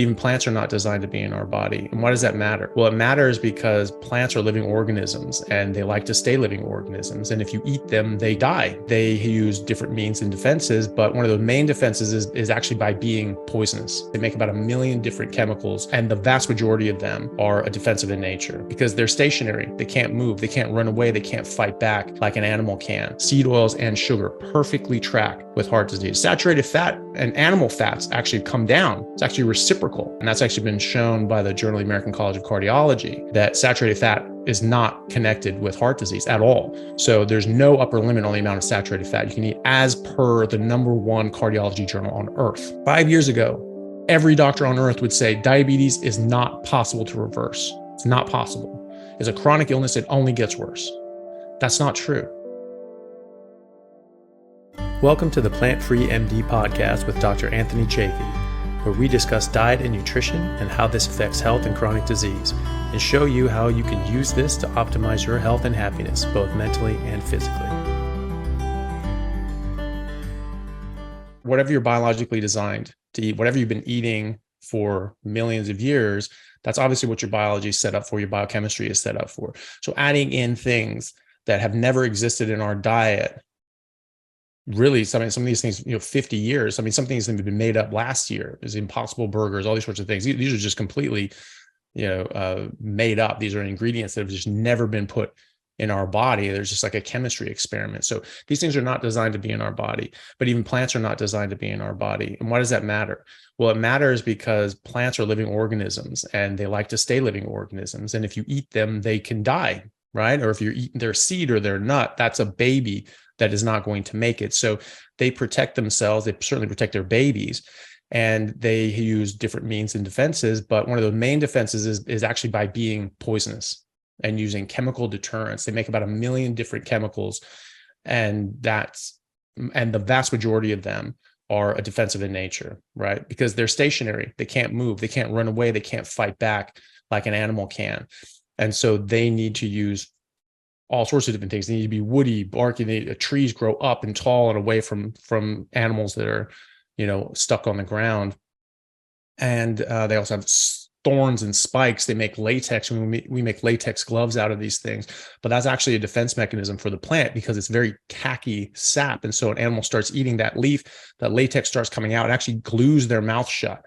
Even plants are not designed to be in our body. And why does that matter? Well, it matters because plants are living organisms and they like to stay living organisms. And if you eat them, they die. They use different means and defenses, but one of the main defenses is actually by being poisonous. They make about 1 million different chemicals, and the vast majority of them are a defensive in nature because they're stationary. They can't move, they can't run away, they can't fight back like an animal can. Seed oils and sugar perfectly track with heart disease. Saturated fat and animal fats actually come down. It's actually reciprocal. And that's actually been shown by the Journal of the American College of Cardiology that saturated fat is not connected with heart disease at all. So there's no upper limit on the amount of saturated fat you can eat as per the #1 cardiology journal on earth. 5 years ago, every doctor on earth would say diabetes is not possible to reverse. It's not possible. It's a chronic illness. It only gets worse. That's not true. Welcome to the Plant-Free MD podcast with Dr. Anthony Chaffee, where we discuss diet and nutrition and how this affects health and chronic disease, and show you how you can use this to optimize your health and happiness, both mentally and physically. Whatever you're biologically designed to eat, whatever you've been eating for millions of years, that's obviously what your biology is set up for, your biochemistry is set up for. So adding in things that have never existed in our diet, really, some of these things, 50 years. Some things that have been made up last year, is Impossible Burgers, all these sorts of things. These are just completely, made up. These are ingredients that have just never been put in our body. There's just like a chemistry experiment. So these things are not designed to be in our body, but even plants are not designed to be in our body. And why does that matter? Well, it matters because plants are living organisms and they like to stay living organisms. And if you eat them, they can die, right? Or if you're eating their seed or their nut, that's a baby that is not going to make it. So they protect themselves. They certainly protect their babies, and they use different means and defenses. But one of the main defenses is actually by being poisonous and using chemical deterrents. They make about 1 million different chemicals, and the vast majority of them are a defensive in nature, right? Because they're stationary. They can't move. They can't run away. They can't fight back like an animal can. And so they need to use all sorts of different things. They need to be woody, barky. Trees grow up and tall and away from animals that are, stuck on the ground. And they also have thorns and spikes. They make latex. We make latex gloves out of these things, but that's actually a defense mechanism for the plant because it's very tacky sap. And so an animal starts eating that leaf, that latex starts coming out. It actually glues their mouth shut.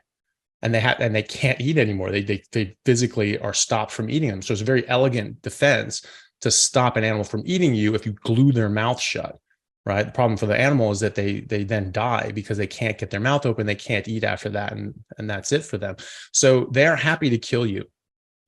And they can't eat anymore. They physically are stopped from eating them. So it's a very elegant defense to stop an animal from eating you if you glue their mouth shut, right? The problem for the animal is that they then die because they can't get their mouth open. They can't eat after that, and that's it for them. So they're happy to kill you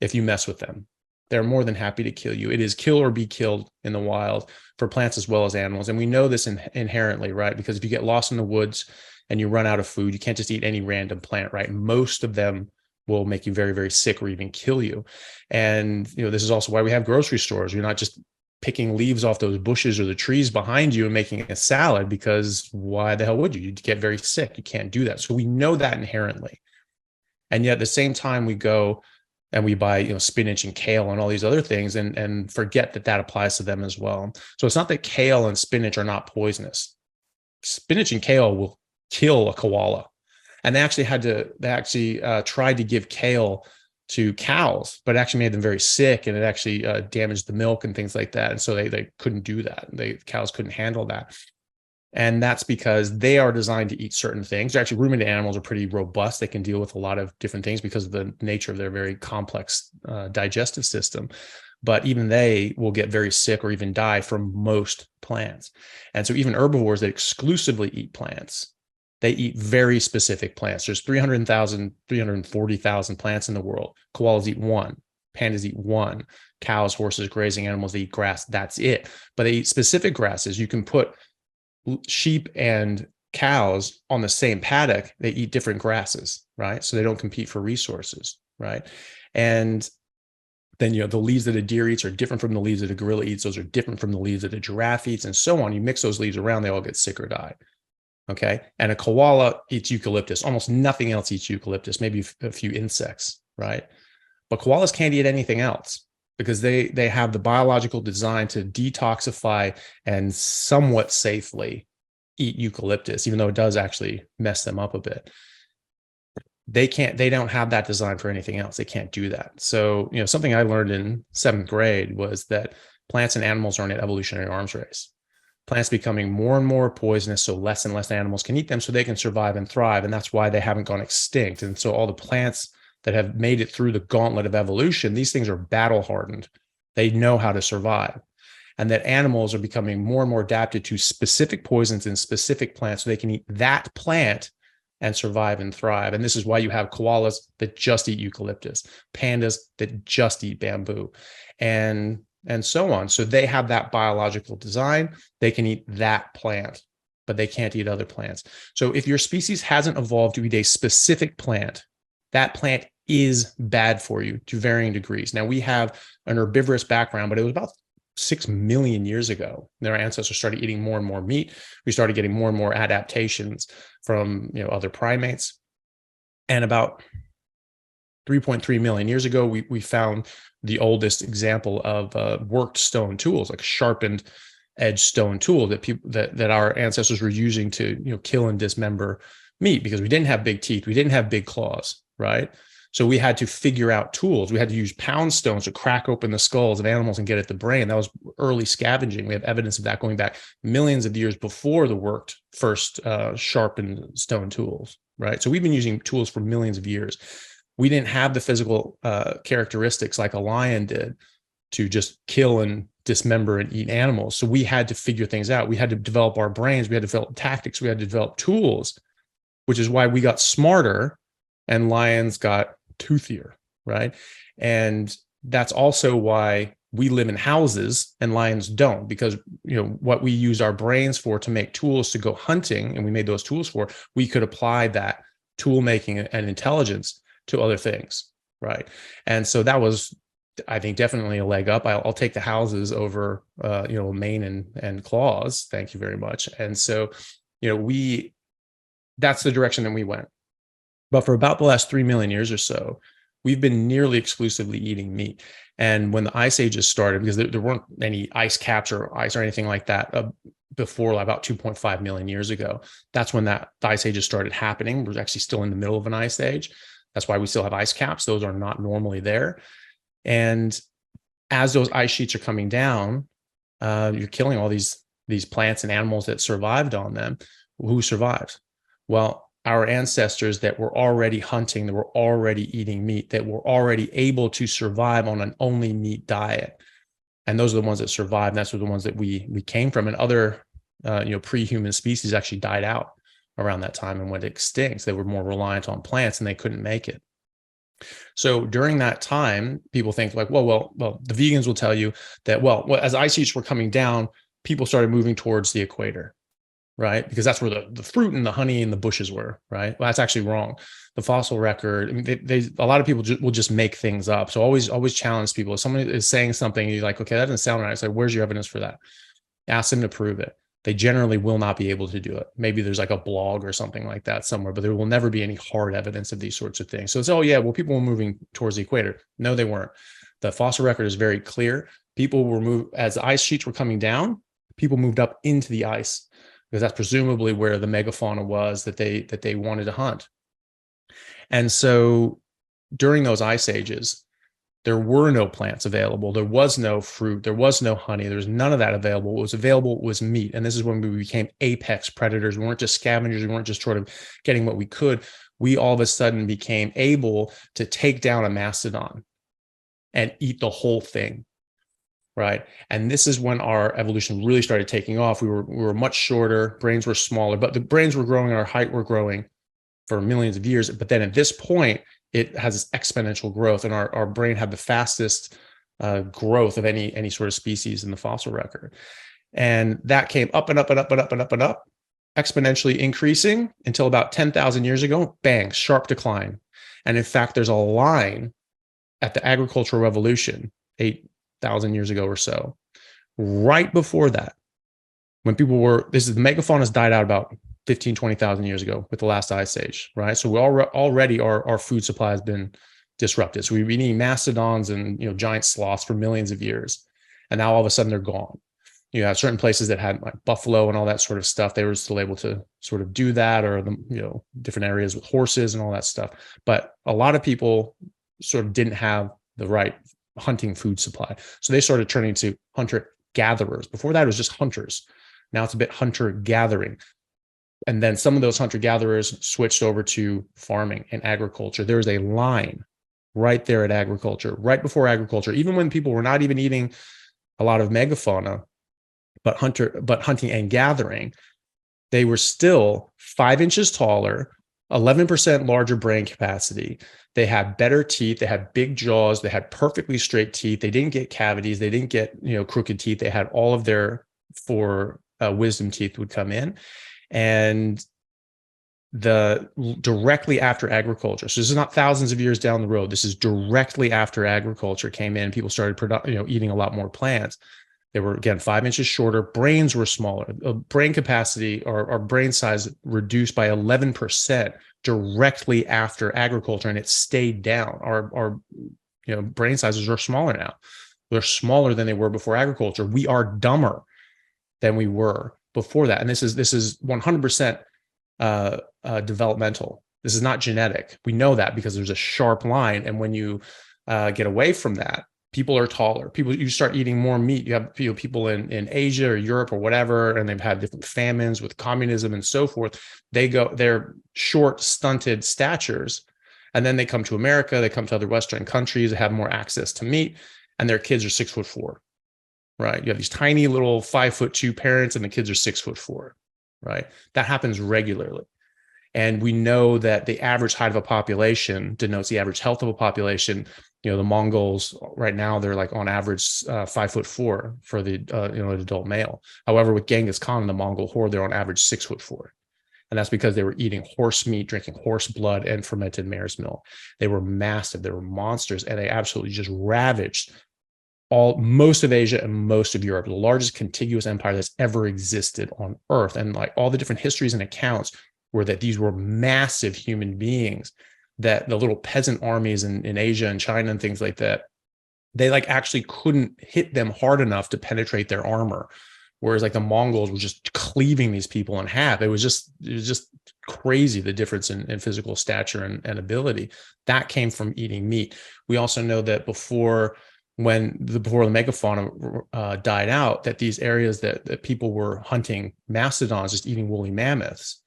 if you mess with them. They're more than happy to kill you. It is kill or be killed in the wild for plants as well as animals. And we know this inherently, right? Because if you get lost in the woods and you run out of food, you can't just eat any random plant, right? Most of them will make you very, very sick or even kill you. And, this is also why we have grocery stores. You're not just picking leaves off those bushes or the trees behind you and making a salad, because why the hell would you? You'd get very sick. You can't do that. So we know that inherently. And yet at the same time, we go and we buy, spinach and kale and all these other things and forget that applies to them as well. So it's not that kale and spinach are not poisonous. Spinach and kale will kill a koala. And they actually tried to give kale to cows, but it actually made them very sick, and it actually damaged the milk and things like that. And so they couldn't do that. Cows couldn't handle that. And that's because they are designed to eat certain things. Actually, ruminant animals are pretty robust. They can deal with a lot of different things because of the nature of their very complex digestive system. But even they will get very sick or even die from most plants. And so even herbivores that exclusively eat plants, they eat very specific plants. There's 340,000 plants in the world. Koalas eat one. Pandas eat one. Cows, horses, grazing animals, they eat grass. That's it. But they eat specific grasses. You can put sheep and cows on the same paddock. They eat different grasses, right? So they don't compete for resources, right? And then, the leaves that a deer eats are different from the leaves that a gorilla eats. Those are different from the leaves that a giraffe eats, and so on. You mix those leaves around, they all get sick or die. Okay. And a koala eats eucalyptus. Almost nothing else eats eucalyptus, maybe a few insects, right? But koalas can't eat anything else because they have the biological design to detoxify and somewhat safely eat eucalyptus, even though it does actually mess them up a bit. they don't have that design for anything else. They can't do that. So, something I learned in 7th grade was that plants and animals are in an evolutionary arms race. Plants becoming more and more poisonous, so less and less animals can eat them so they can survive and thrive. And that's why they haven't gone extinct. And so all the plants that have made it through the gauntlet of evolution, these things are battle hardened. They know how to survive. And that animals are becoming more and more adapted to specific poisons in specific plants so they can eat that plant and survive and thrive. And this is why you have koalas that just eat eucalyptus, pandas that just eat bamboo, and so on. So they have that biological design. They can eat that plant, but they can't eat other plants. So if your species hasn't evolved to eat a specific plant, that plant is bad for you to varying degrees. Now, we have an herbivorous background, but it was about 6 million years ago. Their ancestors started eating more and more meat. We started getting more and more adaptations from other primates. And about 3.3 million years ago, we found the oldest example of worked stone tools, like sharpened edge stone tool that our ancestors were using to kill and dismember meat, because we didn't have big teeth, we didn't have big claws, right? So we had to figure out tools. We had to use pound stones to crack open the skulls of animals and get at the brain. That was early scavenging. We have evidence of that going back millions of years before the worked first sharpened stone tools, right? So we've been using tools for millions of years. We didn't have the physical characteristics like a lion did to just kill and dismember and eat animals. So we had to figure things out. We had to develop our brains. We had to develop tactics. We had to develop tools, which is why we got smarter and lions got toothier, right? And that's also why we live in houses and lions don't, because what we use our brains for to make tools to go hunting, and we made those tools for, we could apply that tool making and intelligence to other things, right? And so that was, I think, definitely a leg up. I'll take the houses over mane and claws. Thank you very much. And so that's the direction that we went. But for about the last 3 million years or so, we've been nearly exclusively eating meat. And when the ice ages started, because there weren't any ice caps or ice or anything like that before about 2.5 million years ago, that's when the ice ages started happening. We're actually still in the middle of an ice age. That's why we still have ice caps. Those are not normally there. And as those ice sheets are coming down, you're killing all these plants and animals that survived on them. Who survived? Well, our ancestors that were already hunting, that were already eating meat, that were already able to survive on an only meat diet. And those are the ones that survived. And that's the ones that we came from. And other pre-human species actually died out around that time and went extinct. They were more reliant on plants and they couldn't make it. So during that time, people think like, well, the vegans will tell you that, as ice sheets were coming down, people started moving towards the equator, right? Because that's where the fruit and the honey and the bushes were, right? Well, that's actually wrong. The fossil record, I mean, a lot of people will just make things up. So always challenge people. If someone is saying something, you're like, okay, that doesn't sound right. It's like, where's your evidence for that? Ask them to prove it. They generally will not be able to do it. Maybe there's like a blog or something like that somewhere, but there will never be any hard evidence of these sorts of things. So it's, people were moving towards the equator. No, they weren't. The fossil record is very clear. People were as the ice sheets were coming down, people moved up into the ice, because that's presumably where the megafauna was that they wanted to hunt. And so during those ice ages, there were no plants available. There was no fruit. There was no honey. There was none of that available. What was available was meat. And this is when we became apex predators. We weren't just scavengers. We weren't just sort of getting what we could. We all of a sudden became able to take down a mastodon and eat the whole thing, right? And this is when our evolution really started taking off. We were much shorter. Brains were smaller, but the brains were growing. Our height were growing for millions of years. But then at this point, it has this exponential growth, and our brain had the fastest growth of any sort of species in the fossil record. And that came up and up and up and up and up and up, exponentially increasing until about 10,000 years ago, bang, sharp decline. And in fact, there's a line at the agricultural revolution, 8,000 years ago or so, right before that, when the megafaunas died out about 15, 20,000 years ago with the last ice age, right? So we already our food supply has been disrupted. So we've been eating mastodons and giant sloths for millions of years, and now all of a sudden they're gone. You have certain places that had like buffalo and all that sort of stuff. They were still able to sort of do that, or the, different areas with horses and all that stuff. But a lot of people sort of didn't have the right hunting food supply. So they started turning to hunter gatherers. Before that, it was just hunters. Now it's a bit hunter gathering. And then some of those hunter gatherers switched over to farming and agriculture. There was a line right there at agriculture, right before agriculture, even when people were not even eating a lot of megafauna, but hunting and gathering, they were still 5 inches taller, 11% larger brain capacity. They had better teeth. They had big jaws. They had perfectly straight teeth. They didn't get cavities. They didn't get, crooked teeth. They had all of their four wisdom teeth would come in. And directly after agriculture, so this is not thousands of years down the road, this is directly after agriculture came in, people started eating a lot more plants. They were, again, 5 inches shorter, brains were smaller, brain capacity or brain size reduced by 11% directly after agriculture, and it stayed down. Our brain sizes are smaller now. They're smaller than they were before agriculture. We are dumber than we were before that. And this is 100% developmental. This is not genetic. We know that because there's a sharp line. And when you get away from that, people are taller. You start eating more meat. You have people in Asia or Europe or whatever, and they've had different famines with communism and so forth. They're short, stunted statures. And then they come to America, they come to other Western countries, they have more access to meat, and their kids are 6'4". Right? You have these tiny little 5'2" parents, and the kids are 6'4". Right? That happens regularly. And we know that the average height of a population denotes the average health of a population. The Mongols right now, they're like on average 5'4" for the an adult male. However, with Genghis Khan and the Mongol horde, they're on average 6'4". And that's because they were eating horse meat, drinking horse blood, and fermented mare's milk. They were massive. They were monsters, and they absolutely just ravaged most of Asia and most of Europe, the largest contiguous empire that's ever existed on Earth. And like all the different histories and accounts were that these were massive human beings, that the little peasant armies in Asia and China and things like that, they like actually couldn't hit them hard enough to penetrate their armor. Whereas like the Mongols were just cleaving these people in half. It was just crazy, the difference in physical stature and ability. That came from eating meat. We also know that before the megafauna died out, that these areas that people were hunting mastodons, just eating woolly mammoths,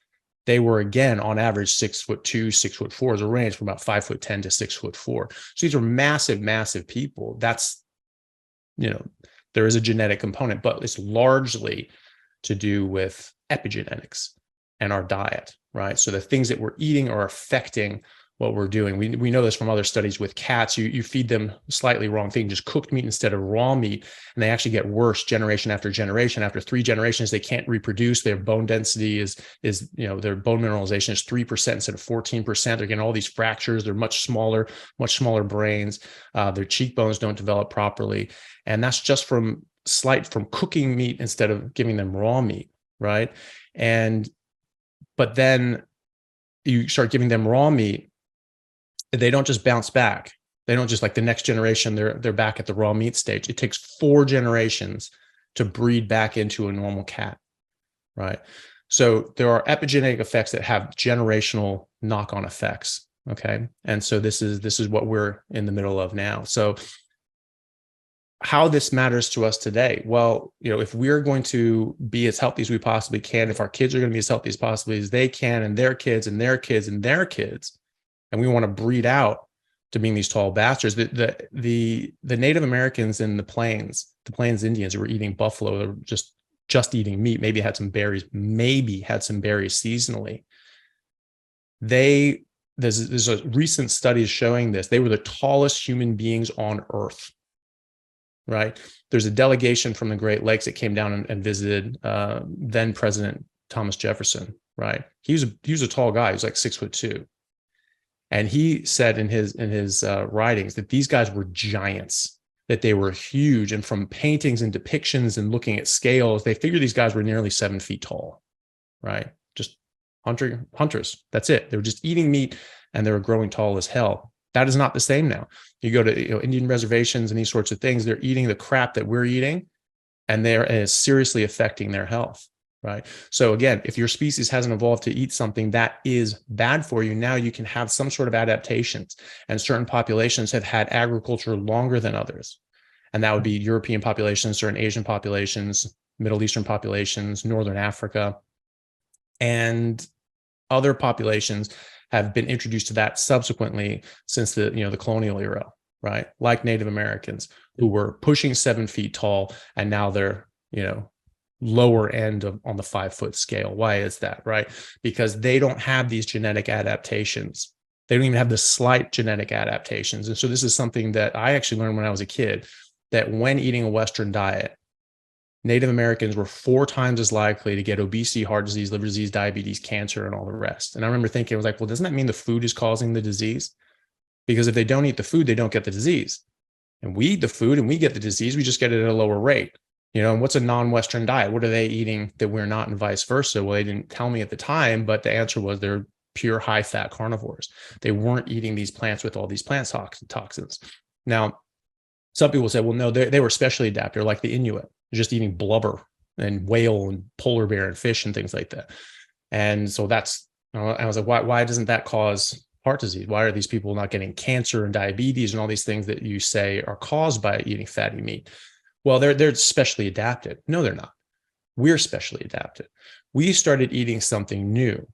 they were again on average 6'2", 6'4", is a range from about 5'10" to 6'4". So these are massive, massive people. That's, there is a genetic component, but it's largely to do with epigenetics and our diet, right? So the things that we're eating are affecting what we're doing. We know this from other studies with cats. You feed them slightly wrong thing, just cooked meat instead of raw meat, and they actually get worse generation after generation. After 3 generations, they can't reproduce. Their bone density is their bone mineralization is 3% instead of 14%. They're getting all these fractures. They're much smaller brains. Their cheekbones don't develop properly, and that's just from cooking meat instead of giving them raw meat, right? But then you start giving them raw meat, they don't just bounce back. They don't just like the next generation, they're back at the raw meat stage. It takes 4 generations to breed back into a normal cat, right? So there are epigenetic effects that have generational knock-on effects, okay? And so this is what we're in the middle of now. So how this matters to us today? Well, if we're going to be as healthy as we possibly can, if our kids are going to be as healthy as possibly as they can, and their kids and their kids and their kids, and we want to breed out to being these tall bastards. The Native Americans in the plains Indians who were eating buffalo, they were just eating meat, maybe had some berries seasonally. There's a recent study showing this. They were the tallest human beings on Earth, right? There's a delegation from the Great Lakes that came down and visited then President Thomas Jefferson, right? He was a tall guy. He was like 6'2". And he said in his writings that these guys were giants, that they were huge. And from paintings and depictions and looking at scales, they figured these guys were nearly 7 feet tall, right? Just hunters. That's it. They were just eating meat, and they were growing tall as hell. That is not the same now. You go to Indian reservations and these sorts of things, they're eating the crap that we're eating, and it's seriously affecting their health, right? So again, if your species hasn't evolved to eat something that is bad for you, now you can have some sort of adaptations, and certain populations have had agriculture longer than others. And that would be European populations, certain Asian populations, Middle Eastern populations, Northern Africa, and other populations have been introduced to that subsequently since the colonial era, right? Like Native Americans, who were pushing 7 feet tall, and now they're lower end on the 5-foot scale. Why is that, right? Because they don't have these genetic adaptations. They don't even have the slight genetic adaptations. And so this is something that I actually learned when I was a kid, that when eating a Western diet, Native Americans were 4 times as likely to get obesity, heart disease, liver disease, diabetes, cancer, and all the rest. And I remember thinking, I was like, well, doesn't that mean the food is causing the disease? Because if they don't eat the food, they don't get the disease. And we eat the food and we get the disease, we just get it at a lower rate. And what's a non-Western diet? What are they eating that we're not, and vice versa? Well, they didn't tell me at the time, but the answer was they're pure high-fat carnivores. They weren't eating these plants with all these plant toxins. Now, some people say, well, no, they were specially adapted, like the Inuit, just eating blubber and whale and polar bear and fish and things like that. And so I was like, why doesn't that cause heart disease? Why are these people not getting cancer and diabetes and all these things that you say are caused by eating fatty meat? Well, they're specially adapted. No, they're not. We're specially adapted. We started eating something new.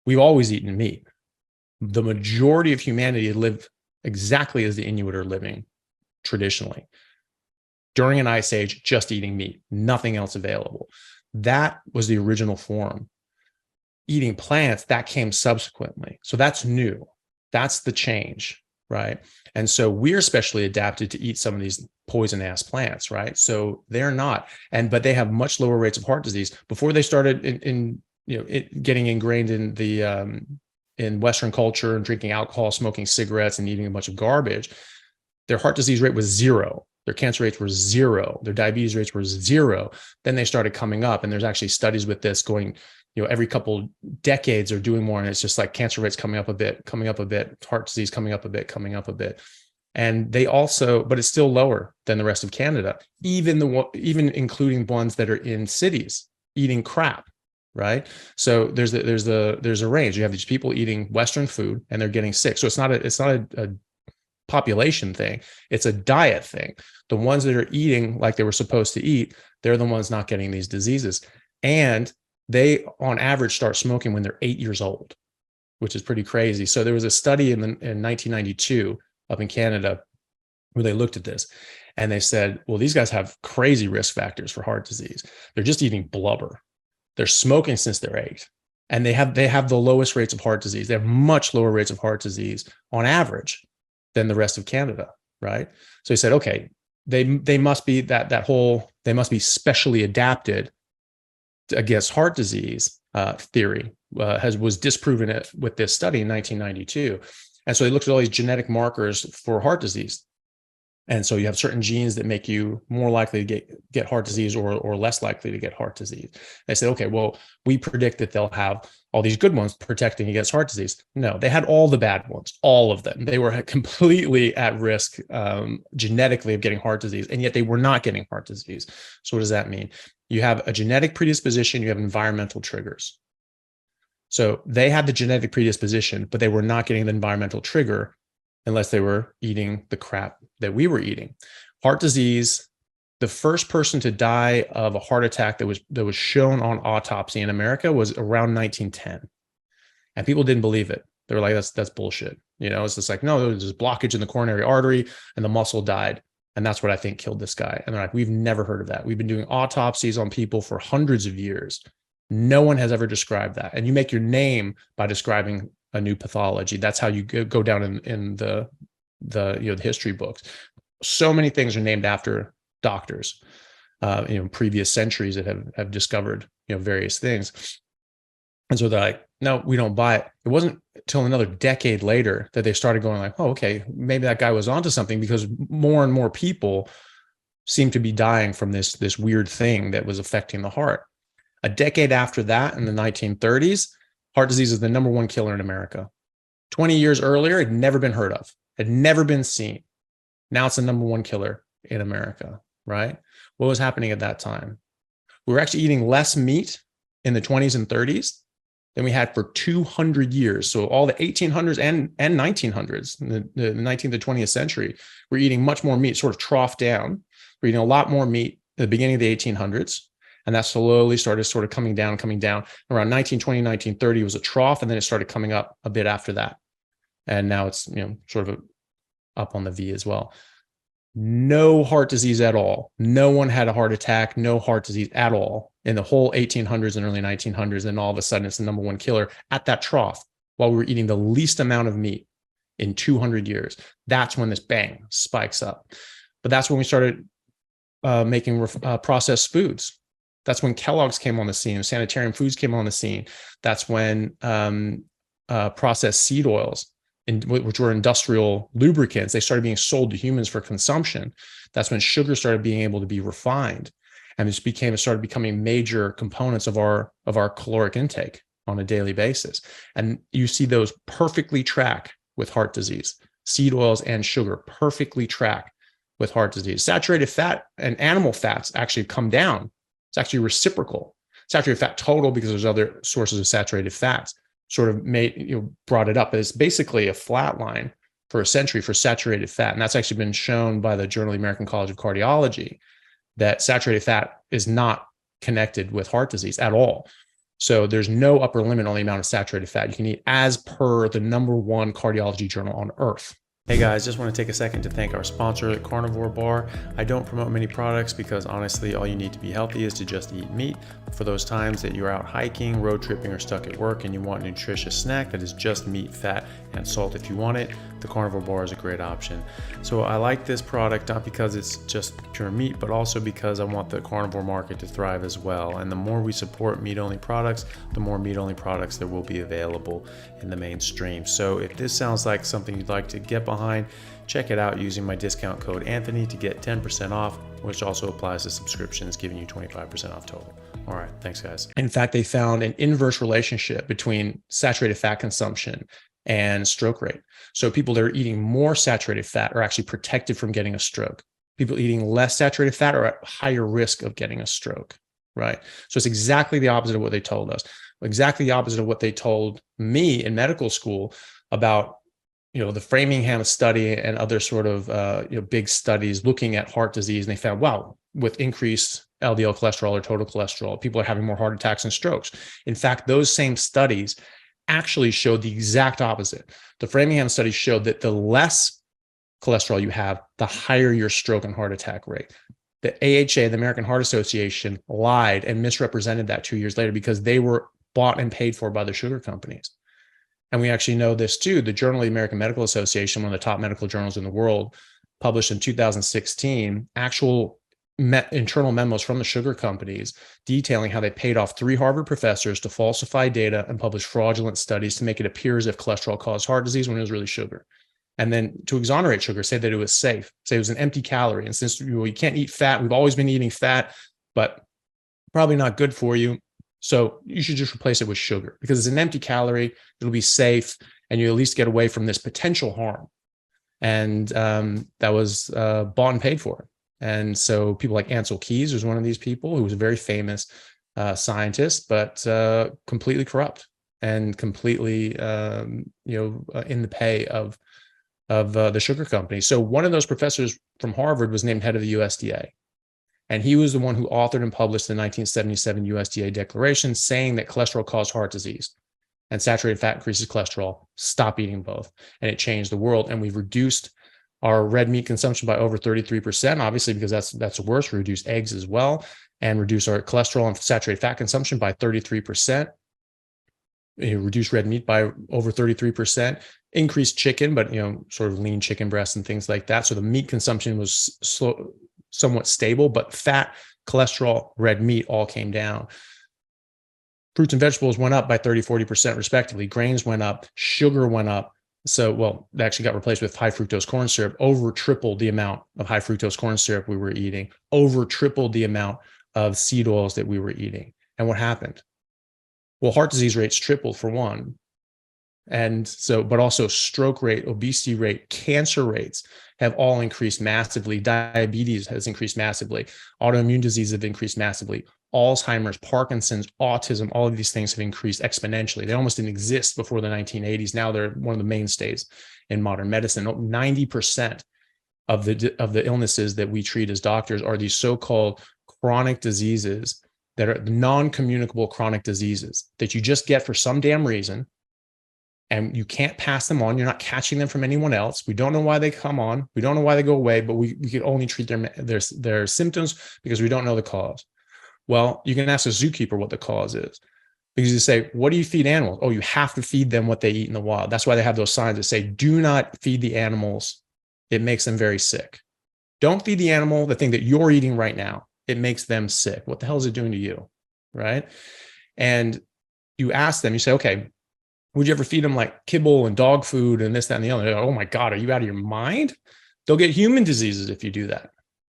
We've always eaten meat. The majority of humanity lived exactly as the Inuit are living traditionally. During an ice age, just eating meat, nothing else available. That was the original form. Eating plants, that came subsequently. So that's new. That's the change, right? And so we're specially adapted to eat some of these poison ass plants, right? So they're not, but they have much lower rates of heart disease. Before they started getting ingrained in the in Western culture and drinking alcohol, smoking cigarettes, and eating a bunch of garbage, their heart disease rate was 0. Their cancer rates were 0. Their diabetes rates were 0. Then they started coming up, and there's actually studies with this going, every couple decades they're doing more, and it's just like cancer rates coming up a bit, heart disease coming up a bit. And they also, but it's still lower than the rest of Canada, even including ones that are in cities eating crap, right? So there's a range. You have these people eating Western food and they're getting sick. So it's not a population thing, it's a diet thing. The ones that are eating like they were supposed to eat, they're the ones not getting these diseases. And they on average start smoking when they're 8 years old, which is pretty crazy. So there was a study in 1992 up in Canada where they looked at this, and they said, well, these guys have crazy risk factors for heart disease. They're just eating blubber. They're smoking since they're 8. And they have the lowest rates of heart disease. They have much lower rates of heart disease on average than the rest of Canada, right? So he said, okay, they must be they must be specially adapted against heart disease theory was disproven with this study in 1992. And so they looked at all these genetic markers for heart disease. And so you have certain genes that make you more likely to get heart disease or less likely to get heart disease. They said, okay, well, we predict that they'll have all these good ones protecting against heart disease. No, they had all the bad ones, all of them. They were completely at risk genetically of getting heart disease, and yet they were not getting heart disease. So what does that mean? You have a genetic predisposition, you have environmental triggers. So they had the genetic predisposition, but they were not getting the environmental trigger unless they were eating the crap that we were eating. Heart disease, the first person to die of a heart attack that was shown on autopsy in America was around 1910. And people didn't believe it. They were like, that's bullshit. It's just like, no, there was this blockage in the coronary artery and the muscle died. And that's what I think killed this guy. And they're like, we've never heard of that. We've been doing autopsies on people for hundreds of years. No one has ever described that. And you make your name by describing a new pathology. That's how you go down in the history books. So many things are named after doctors, previous centuries that have discovered, various things. And so they're like, no, we don't buy it. It wasn't until another decade later that they started going like, oh, okay, maybe that guy was onto something, because more and more people seem to be dying from this weird thing that was affecting the heart. A decade after that, in the 1930s, heart disease is the number 1 killer in America. 20 years earlier, it had never been heard of, had never been seen. Now it's the number 1 killer in America, right? What was happening at that time? We were actually eating less meat in the 20s and 30s than we had for 200 years. So all the 1800s and 1900s, the 19th to 20th century, we're eating much more meat, sort of troughed down. We're eating a lot more meat at the beginning of the 1800s. And that slowly started sort of coming down. Around 1920, 1930 was a trough, and then it started coming up a bit after that. And now it's, sort of up on the V as well. No heart disease at all. No one had a heart attack, no heart disease at all in the whole 1800s and early 1900s. And all of a sudden it's the number one killer at that trough while we were eating the least amount of meat in 200 years. That's when this bang spikes up. But that's when we started making processed foods. That's when Kellogg's came on the scene, Sanitarium Foods came on the scene. That's when processed seed oils, which were industrial lubricants, they started being sold to humans for consumption. That's when sugar started being able to be refined, and this started becoming major components of our caloric intake on a daily basis. And you see those perfectly track with heart disease. Seed oils and sugar perfectly track with heart disease. Saturated fat and animal fats actually come down. It's actually reciprocal. Saturated fat total, because there's other sources of saturated fats, sort of brought it up as basically a flat line for a century for saturated fat. And that's actually been shown by the Journal of the American College of Cardiology that saturated fat is not connected with heart disease at all. So there's no upper limit on the amount of saturated fat you can eat as per the #1 cardiology journal on earth. Hey guys, just want to take a second to thank our sponsor, Carnivore Bar. I don't promote many products because honestly, all you need to be healthy is to just eat meat. For those times that you're out hiking, road tripping, or stuck at work and you want a nutritious snack that is just meat, fat, and salt if you want it, the Carnivore Bar is a great option. So I like this product not because it's just pure meat, but also because I want the carnivore market to thrive as well. And the more we support meat-only products, the more meat-only products there will be available in the mainstream. So if this sounds like something you'd like to get behind, check it out using my discount code Anthony to get 10% off, which also applies to subscriptions, giving you 25% off total. All right, thanks guys. In fact, they found an inverse relationship between saturated fat consumption and stroke rate. So people that are eating more saturated fat are actually protected from getting a stroke. People eating less saturated fat are at higher risk of getting a stroke, right? So it's exactly the opposite of what they told us, exactly the opposite of what they told me in medical school about the Framingham study and other sort of big studies looking at heart disease. And they found, wow, with increased LDL cholesterol or total cholesterol, people are having more heart attacks and strokes. In fact, those same studies actually showed the exact opposite. The Framingham study showed that the less cholesterol you have, the higher your stroke and heart attack rate. The AHA, the American Heart Association, lied and misrepresented that 2 years later because they were bought and paid for by the sugar companies. And we actually know this too. The Journal of the American Medical Association, one of the top medical journals in the world, published in 2016 actual internal memos from the sugar companies detailing how they paid off 3 Harvard professors to falsify data and publish fraudulent studies to make it appear as if cholesterol caused heart disease when it was really sugar. And then to exonerate sugar, say that it was safe, say it was an empty calorie. And since you can't eat fat, we've always been eating fat, but probably not good for you. So you should just replace it with sugar because it's an empty calorie. It'll be safe, and you at least get away from this potential harm. And that was bought and paid for. And so people like Ansel Keys was one of these people who was a very famous scientist, but completely corrupt and completely in the pay of the sugar company. So one of those professors from Harvard was named head of the USDA. And he was the one who authored and published the 1977 USDA declaration saying that cholesterol caused heart disease and saturated fat increases cholesterol. Stop eating both. And it changed the world. And we've reduced our red meat consumption by over 33%, obviously, because that's worse. We reduced eggs as well and reduce our cholesterol and saturated fat consumption by 33%. Reduce red meat by over 33%, increased chicken, but sort of lean chicken breasts and things like that. So the meat consumption was somewhat stable, but fat, cholesterol, red meat all came down. Fruits and vegetables went up by 30-40% respectively. Grains went up, sugar went up. So, they actually got replaced with high fructose corn syrup, over tripled the amount of high fructose corn syrup we were eating, over tripled the amount of seed oils that we were eating. And what happened? Well, heart disease rates tripled for one. And so, but also stroke rate, obesity rate, cancer rates have all increased massively. Diabetes has increased massively. Autoimmune diseases have increased massively. Alzheimer's, Parkinson's, autism, all of these things have increased exponentially. They almost didn't exist before the 1980s. Now they're one of the mainstays in modern medicine. 90% of the illnesses that we treat as doctors are these so-called chronic diseases that are non-communicable chronic diseases that you just get for some damn reason, and you can't pass them on. You're not catching them from anyone else. We don't know why they come on. We don't know why they go away, but we can only treat their symptoms because we don't know the cause. Well, you can ask a zookeeper what the cause is, because you say, what do you feed animals? Oh, you have to feed them what they eat in the wild. That's why they have those signs that say, do not feed the animals. It makes them very sick. Don't feed the animal the thing that you're eating right now. It makes them sick. What the hell is it doing to you? Right? And you ask them, you say, okay, would you ever feed them like kibble and dog food and this, that, and the other? Like, oh my God, are you out of your mind? They'll get human diseases if you do that.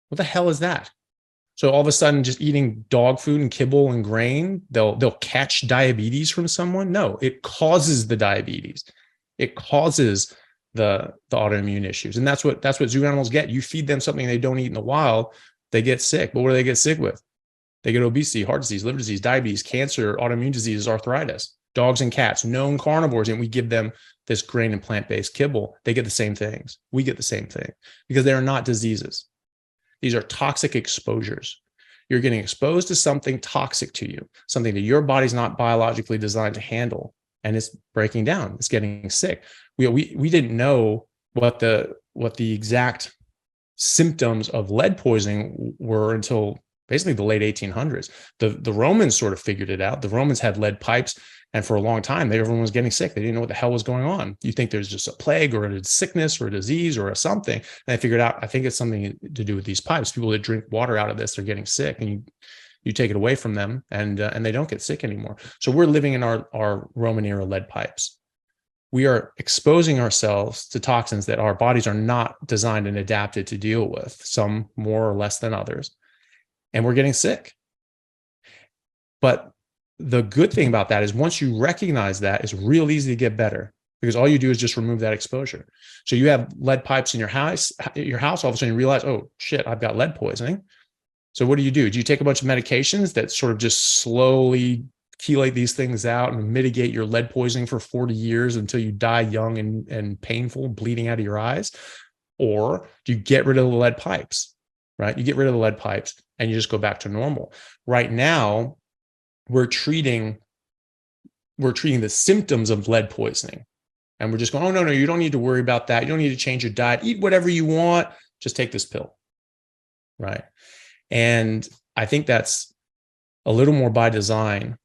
What the hell is that? So all of a sudden, just eating dog food and kibble and grain, they'll catch diabetes from someone? No, it causes the diabetes. It causes the autoimmune issues. And that's what zoo animals get. You feed them something they don't eat in the wild, they get sick. But what do they get sick with? They get obesity, heart disease, liver disease, diabetes, cancer, autoimmune diseases, arthritis. Dogs and cats, known carnivores, and we give them this grain and plant-based kibble. They get the same things. We get the same thing because they are not diseases. These are toxic exposures. You're getting exposed to something toxic to you, something that your body's not biologically designed to handle, and it's breaking down. It's getting sick. We didn't know what the exact symptoms of lead poisoning were until basically the late 1800s. The Romans sort of figured it out. The Romans had lead pipes, and for a long time, everyone was getting sick. They didn't know what the hell was going on. You think there's just a plague or a sickness or a disease or a something. And they figured out, I think it's something to do with these pipes. People that drink water out of this, they're getting sick, and you take it away from them, and they don't get sick anymore. So we're living in our Roman era lead pipes. We are exposing ourselves to toxins that our bodies are not designed and adapted to deal with, some more or less than others. And we're getting sick. But the good thing about that is once you recognize that, it's real easy to get better, because all you do is just remove that exposure. So you have lead pipes in your house, all of a sudden you realize, oh shit, I've got lead poisoning. So what do? Do you take a bunch of medications that sort of just slowly chelate these things out and mitigate your lead poisoning for 40 years until you die young and painful, bleeding out of your eyes? Or do you get rid of the lead pipes, right? You get rid of the lead pipes and you just go back to normal. Right now, we're treating the symptoms of lead poisoning. And we're just going, oh, no, you don't need to worry about that. You don't need to change your diet. Eat whatever you want. Just take this pill, right? And I think that's a little more by design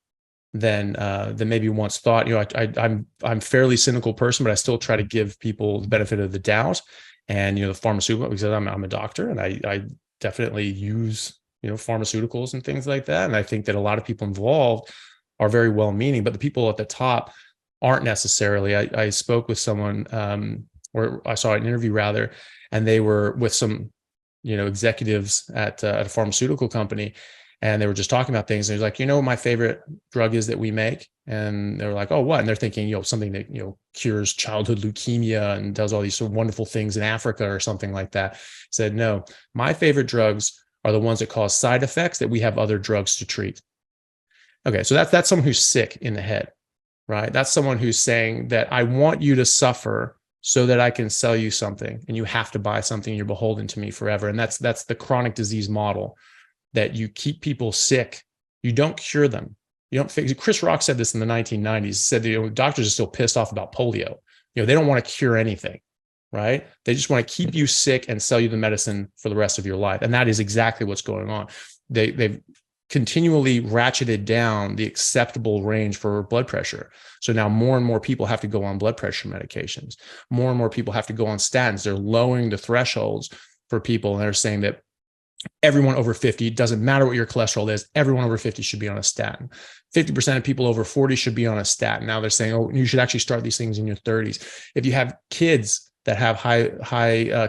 than maybe once thought. You know, I'm fairly cynical person, but I still try to give people the benefit of the doubt. And, you know, the pharmaceutical, because I'm a doctor, and I definitely use, you know, pharmaceuticals and things like that. And I think that a lot of people involved are very well-meaning, but the people at the top aren't necessarily. I spoke with someone, or I saw an interview rather, and they were with some, you know, executives at a pharmaceutical company, and they were just talking about things. And he was like, you know, what my favorite drug is that we make? And they were like, oh, what? And they're thinking, you know, something that, you know, cures childhood leukemia and does all these sort of wonderful things in Africa or something like that. He said, no, my favorite drugs are the ones that cause side effects that we have other drugs to treat. Okay, so that's someone who's sick in the head, right? That's someone who's saying that I want you to suffer so that I can sell you something, and you have to buy something. You're beholden to me forever. And that's the chronic disease model, that you keep people sick. You don't cure them. You don't fix. Chris Rock said this in the 1990s. He said, you know, doctors are still pissed off about polio. You know, they don't want to cure anything, right? They just want to keep you sick and sell you the medicine for the rest of your life. And that is exactly what's going on. They've continually ratcheted down the acceptable range for blood pressure. So now more and more people have to go on blood pressure medications. More and more people have to go on statins. They're lowering the thresholds for people. And they're saying that everyone over 50, it doesn't matter what your cholesterol is, everyone over 50 should be on a statin. 50% of people over 40 should be on a statin. Now they're saying, oh, you should actually start these things in your 30s. If you have kids that have high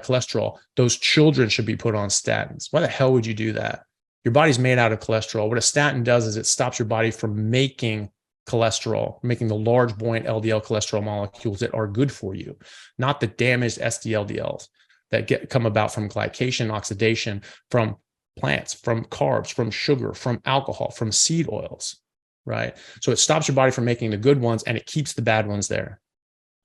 cholesterol, those children should be put on statins. Why the hell would you do that? Your body's made out of cholesterol. What a statin does is it stops your body from making cholesterol, making the large buoyant LDL cholesterol molecules that are good for you, not the damaged SDLDLs that come about from glycation, oxidation, from plants, from carbs, from sugar, from alcohol, from seed oils, right? So it stops your body from making the good ones and it keeps the bad ones there,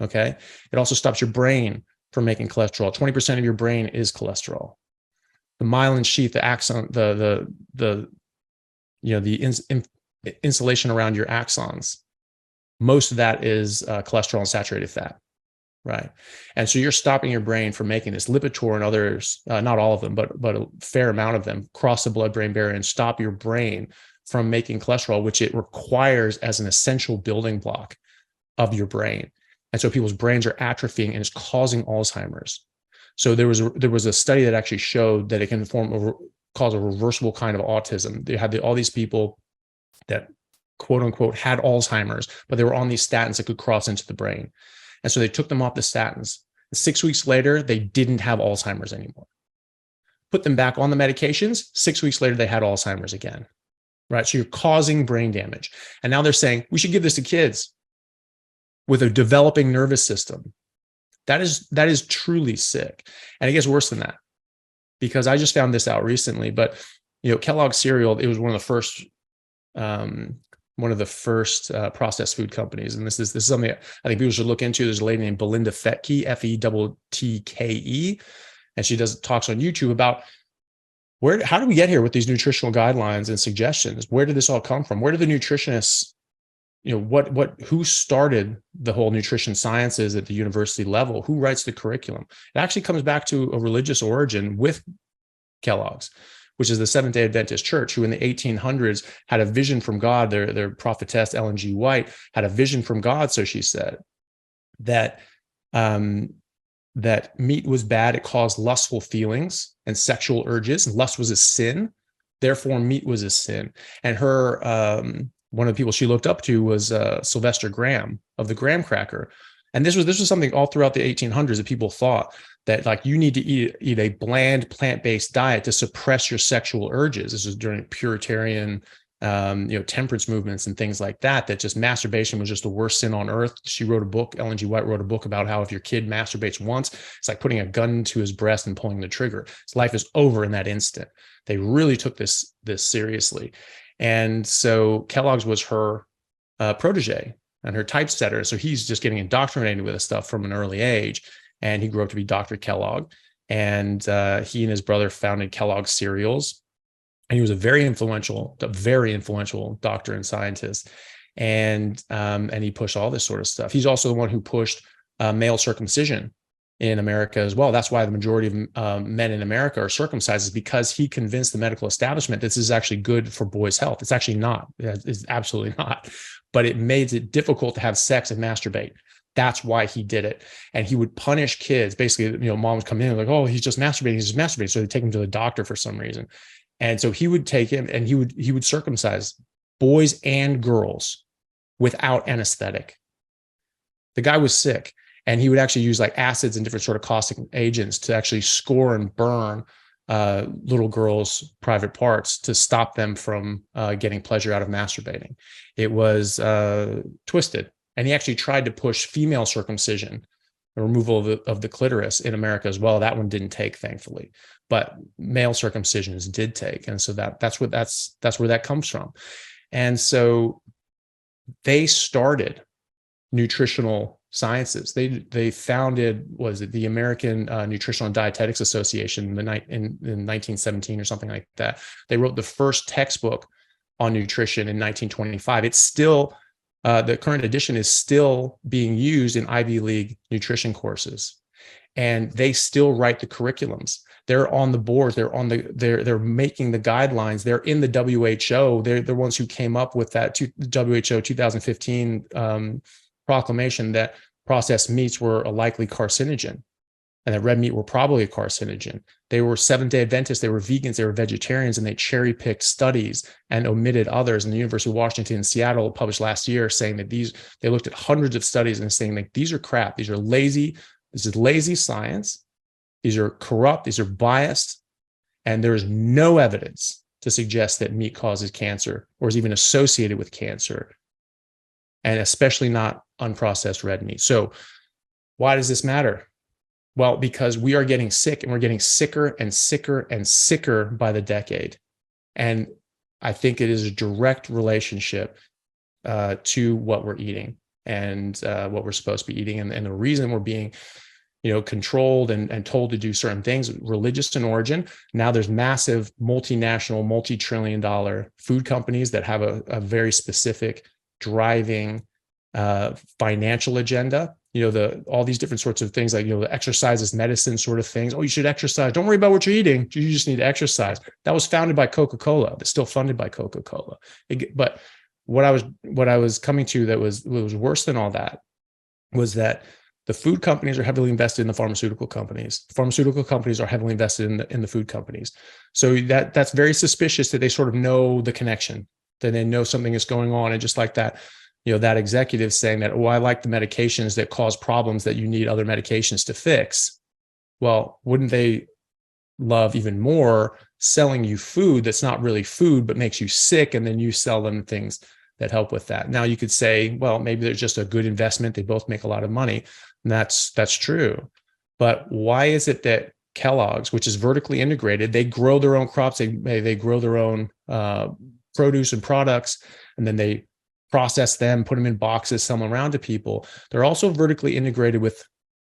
okay? It also stops your brain from making cholesterol. 20% of your brain is cholesterol. The myelin sheath, the axon, the insulation around your axons, most of that is cholesterol and saturated fat, right? And so you're stopping your brain from making this. Lipitor and others, not all of them, but a fair amount of them, cross the blood-brain barrier and stop your brain from making cholesterol, which it requires as an essential building block of your brain. And so people's brains are atrophying and it's causing Alzheimer's. So there was a study that actually showed that it can cause a reversible kind of autism. They had all these people that quote unquote had Alzheimer's, but they were on these statins that could cross into the brain. And so they took them off the statins. 6 weeks later, they didn't have Alzheimer's anymore. Put them back on the medications. 6 weeks later, they had Alzheimer's again, right? So you're causing brain damage. And now they're saying we should give this to kids with a developing nervous system. That is truly sick. And it gets worse than that, because I just found this out recently, but Kellogg's cereal, it was one of the first processed food companies. And this is something I think people should look into. There's a lady named Belinda Fettke, Fettke, and she talks on YouTube about how do we get here with these nutritional guidelines and suggestions? Where did this all come from? Where did the nutritionists, who started the whole nutrition sciences at the university level? Who writes the curriculum? It actually comes back to a religious origin with Kellogg's, which is the Seventh-day Adventist Church, who in the 1800s had a vision from God. Their prophetess, Ellen G. White, had a vision from God, so she said, that meat was bad. It caused lustful feelings and sexual urges. Lust was a sin. Therefore, meat was a sin. And her... one of the people she looked up to was Sylvester Graham of the Graham cracker. And this was something all throughout the 1800s that people thought that like you need to eat a bland plant-based diet to suppress your sexual urges. This was during Puritan, temperance movements and things like that, that just masturbation was just the worst sin on earth. She wrote a book, Ellen G. White wrote a book about how if your kid masturbates once, it's like putting a gun to his breast and pulling the trigger. His life is over in that instant. They really took this seriously. And so Kellogg's was her protege and her typesetter. So he's just getting indoctrinated with this stuff from an early age. And he grew up to be Dr. Kellogg. And he and his brother founded Kellogg's Cereals. And he was a very influential doctor and scientist. And he pushed all this sort of stuff. He's also the one who pushed male circumcision in America as well. That's why the majority of men in America are circumcised, is because he convinced the medical establishment this is actually good for boys' health. It's actually not. It's absolutely not. But it made it difficult to have sex and masturbate. That's why he did it. And he would punish kids. Basically, moms come in like, oh, he's just masturbating. So they take him to the doctor for some reason. And so he would take him and he would circumcise boys and girls without anesthetic. The guy was sick. And he would actually use like acids and different sort of caustic agents to actually score and burn little girls' private parts to stop them from getting pleasure out of masturbating. It was twisted. And he actually tried to push female circumcision, the removal of the clitoris, in America as well. That one didn't take, thankfully. But male circumcisions did take. And so that's where that comes from. And so they started nutritional sciences. They founded, the American Nutritional and Dietetics Association in 1917 or something like that. They wrote the first textbook on nutrition in 1925. It's still, the current edition is still being used in Ivy League nutrition courses. And they still write the curriculums. They're on the boards. They're making the guidelines. They're in the WHO. They're the ones who came up with that WHO 2015 proclamation that processed meats were a likely carcinogen and that red meat were probably a carcinogen. They were Seventh-day Adventists, they were vegans, they were vegetarians, and they cherry-picked studies and omitted others. And the University of Washington in Seattle published last year saying that they looked at hundreds of studies and saying like, these are crap, these are lazy, this is lazy science, these are corrupt, these are biased, and there is no evidence to suggest that meat causes cancer or is even associated with cancer. and especially not unprocessed red meat. So why does this matter? Well, because we are getting sick, and we're getting sicker and sicker and sicker by the decade. And I think it is a direct relationship to what we're eating and what we're supposed to be eating. And the reason we're being, controlled and told to do certain things, religious in origin. Now there's massive multinational, multi-trillion-dollar food companies that have a very specific driving financial agenda. All these different sorts of things, like, the exercise is medicine sort of things. Oh, you should exercise. Don't worry about what you're eating. You just need to exercise. That was founded by Coca-Cola. That's still funded by Coca-Cola. But what I was coming to that was worse than all that was that the food companies are heavily invested in the pharmaceutical companies. Pharmaceutical companies are heavily invested in the food companies. So that's very suspicious that they sort of know the connection, that they know something is going on. And just like that, that executive saying that, oh, I like the medications that cause problems that you need other medications to fix. Well, wouldn't they love even more selling you food that's not really food, but makes you sick, and then you sell them things that help with that? Now you could say, well, maybe there's just a good investment. They both make a lot of money. And that's true. But why is it that Kellogg's, which is vertically integrated, they grow their own crops, they grow their own produce and products, and then they process them, put them in boxes, sell them around to people. They're also vertically integrated with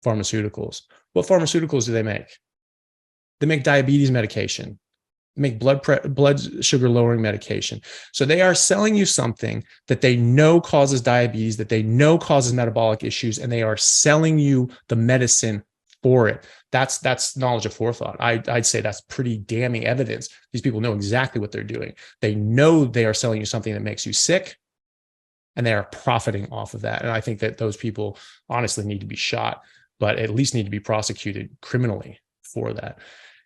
pharmaceuticals. What pharmaceuticals do they make? They make diabetes medication, make blood sugar lowering medication. So they are selling you something that they know causes diabetes, that they know causes metabolic issues, and they are selling you the medicine for it. That's knowledge of forethought. I'd say that's pretty damning evidence. These people know exactly what they're doing. They know they are selling you something that makes you sick, and they are profiting off of that. And I think that those people honestly need to be shot, but at least need to be prosecuted criminally for that.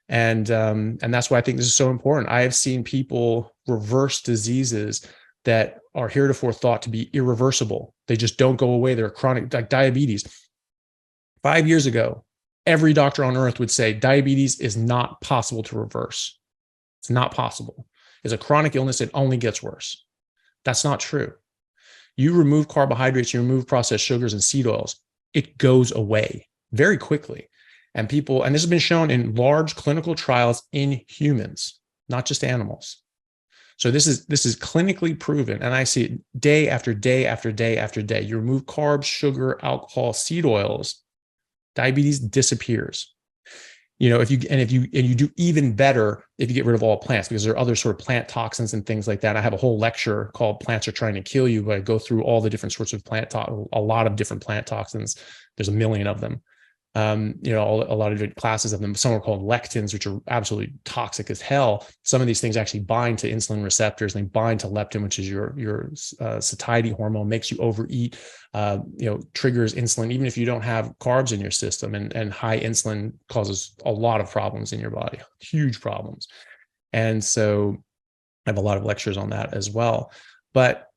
And that's why I think this is so important. I have seen people reverse diseases that are heretofore thought to be irreversible. They just don't go away. They're chronic, like diabetes. 5 years ago, every doctor on earth would say diabetes is not possible to reverse. It's not possible. It's a chronic illness. It only gets worse. That's not true. You remove carbohydrates, you remove processed sugars and seed oils, it goes away very quickly. And this has been shown in large clinical trials in humans, not just animals. So this is clinically proven. And I see it day after day after day after day. You remove carbs, sugar, alcohol, seed oils, diabetes disappears. If you do even better if you get rid of all plants, because there are other sort of plant toxins and things like that. I have a whole lecture called "Plants Are Trying to Kill You," where I go through all the different sorts of a lot of different plant toxins. There's a million of them. A lot of different classes of them. Some are called lectins, which are absolutely toxic as hell. Some of these things actually bind to insulin receptors, and they bind to leptin, which is your satiety hormone, makes you overeat, triggers insulin, even if you don't have carbs in your system. And high insulin causes a lot of problems in your body, huge problems. And so I have a lot of lectures on that as well. But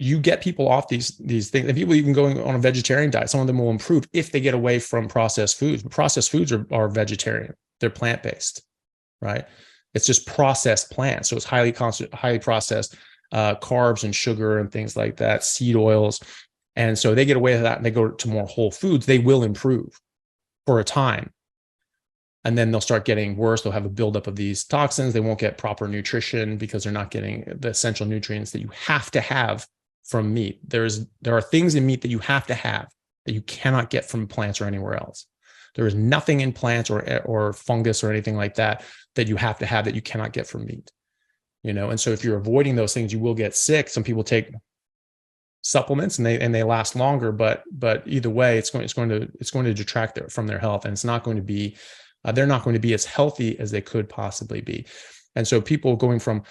you get people off these things, and people even going on a vegetarian diet. Some of them will improve if they get away from processed foods. But processed foods are vegetarian; they're plant-based, right? It's just processed plants, so it's highly processed carbs and sugar and things like that, seed oils, and so they get away with that, and they go to more whole foods. They will improve for a time, and then they'll start getting worse. They'll have a buildup of these toxins. They won't get proper nutrition because they're not getting the essential nutrients that you have to have from meat. There are things in meat that you have to have that you cannot get from plants or anywhere else. There is nothing in plants or fungus or anything like that you have to have that you cannot get from meat. And so if you're avoiding those things, you will get sick. Some people take supplements and they last longer, but either way, it's going to detract from their health, and it's not going to be. They're not going to be as healthy as they could possibly be. And so people going from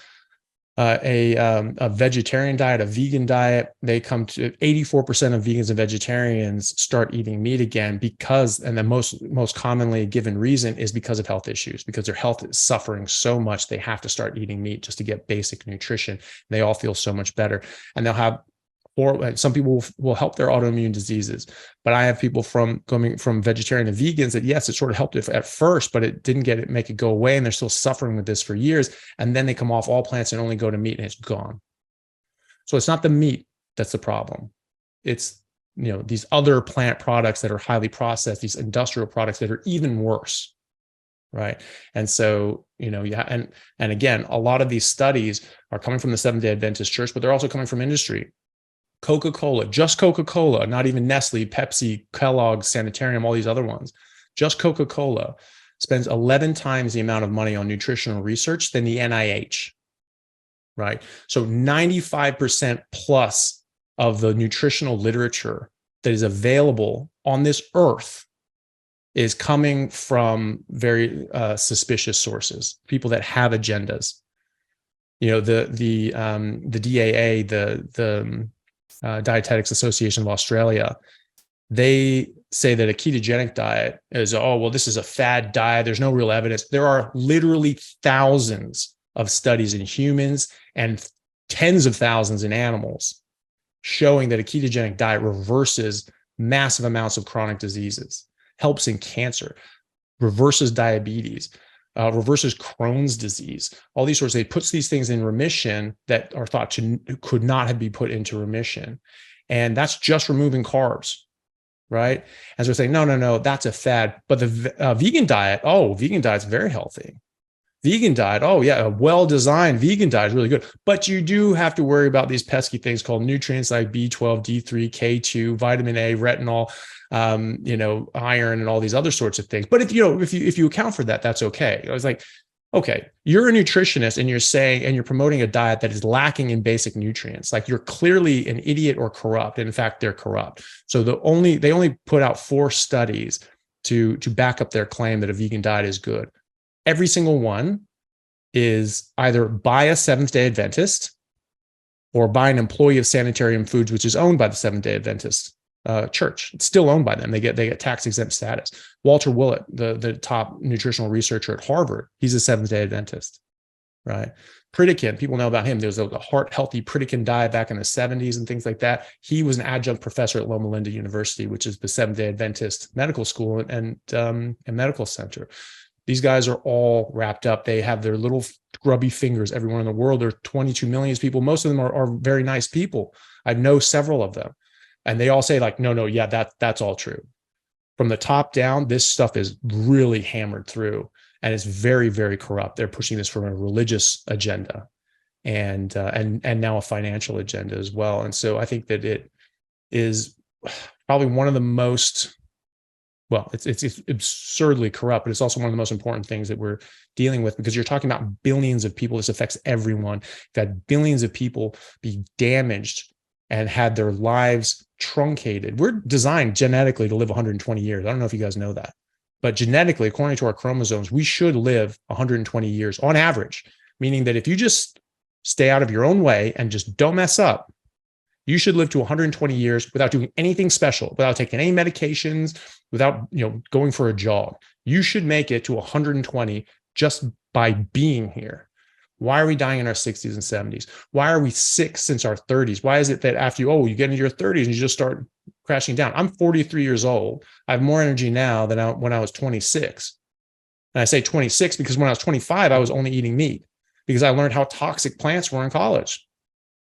a vegetarian diet, a vegan diet, they come to 84% of vegans and vegetarians start eating meat again and the most commonly given reason is because of health issues, because their health is suffering so much. They have to start eating meat just to get basic nutrition. They all feel so much better, and they'll have, or some people will help their autoimmune diseases. But I have people coming from vegetarian to vegans that, yes, it sort of helped it at first, but it didn't make it go away. And they're still suffering with this for years. And then they come off all plants and only go to meat, and it's gone. So it's not the meat that's the problem. It's, these other plant products that are highly processed, these industrial products that are even worse. Right. And so, and again, a lot of these studies are coming from the Seventh-day Adventist Church, but they're also coming from industry. Coca-Cola, just Coca-Cola, not even Nestle, Pepsi, Kellogg's, Sanitarium, all these other ones. Just Coca-Cola spends 11 times the amount of money on nutritional research than the NIH. Right. So 95% plus of the nutritional literature that is available on this earth is coming from very suspicious sources, people that have agendas. The DAA, the Dietetics Association of Australia, they say that a ketogenic diet is, this is a fad diet. There's no real evidence. There are literally thousands of studies in humans and tens of thousands in animals showing that a ketogenic diet reverses massive amounts of chronic diseases, helps in cancer, reverses diabetes, reverses Crohn's disease, all these sorts. They puts these things in remission that are thought to could not have been put into remission. And that's just removing carbs, right? And so we're saying, no, that's a fad. But the vegan diet's very healthy. Vegan diet, a well-designed vegan diet is really good. But you do have to worry about these pesky things called nutrients like B12, D3, K2, vitamin A, retinol, iron, and all these other sorts of things. But if you account for that, that's okay. I was like, okay, you're a nutritionist and you're promoting a diet that is lacking in basic nutrients. Like, you're clearly an idiot or corrupt. And in fact, they're corrupt. So they only put out 4 studies to back up their claim that a vegan diet is good. Every single one is either by a Seventh-day Adventist or by an employee of Sanitarium Foods, which is owned by the Seventh-day Adventist Church. It's still owned by them. They get tax exempt status. Walter Willett, the top nutritional researcher at Harvard, he's a Seventh-day Adventist, right? Pritikin, people know about him. There was a heart healthy Pritikin diet back in the 70s and things like that. He was an adjunct professor at Loma Linda University, which is the Seventh-day Adventist medical school and medical center. These guys are all wrapped up. They have their little grubby fingers, everyone in the world. There are 22 million people. Most of them are very nice people. I know several of them. And they all say like, no, that's all true. From the top down, this stuff is really hammered through, and it's very, very corrupt. They're pushing this from a religious agenda and now a financial agenda as well. And so I think that it is probably one of the most, it's absurdly corrupt, but it's also one of the most important things that we're dealing with, because you're talking about billions of people. This affects everyone. You've had billions of people be damaged and had their lives truncated. We're designed genetically to live 120 years. I don't know if you guys know that, but genetically, according to our chromosomes, we should live 120 years on average, meaning that if you just stay out of your own way and just don't mess up, you should live to 120 years without doing anything special, without taking any medications, without going for a jog. You should make it to 120 just by being here. Why are we dying in our 60s and 70s? Why are we sick since our 30s? Why is it that after you get into your 30s and you just start crashing down? I'm 43 years old. I have more energy now than when I was 26. And I say 26 because when I was 25, I was only eating meat because I learned how toxic plants were in college.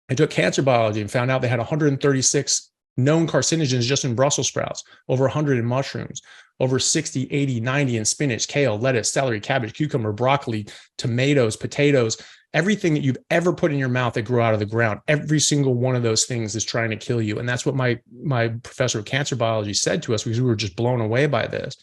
I took cancer biology and found out they had 136 known carcinogens just in Brussels sprouts, over 100 in mushrooms, over 60, 80, 90 in spinach, kale, lettuce, celery, cabbage, cucumber, broccoli, tomatoes, potatoes, everything that you've ever put in your mouth that grew out of the ground. Every single one of those things is trying to kill you. And that's what my professor of cancer biology said to us, because we were just blown away by this.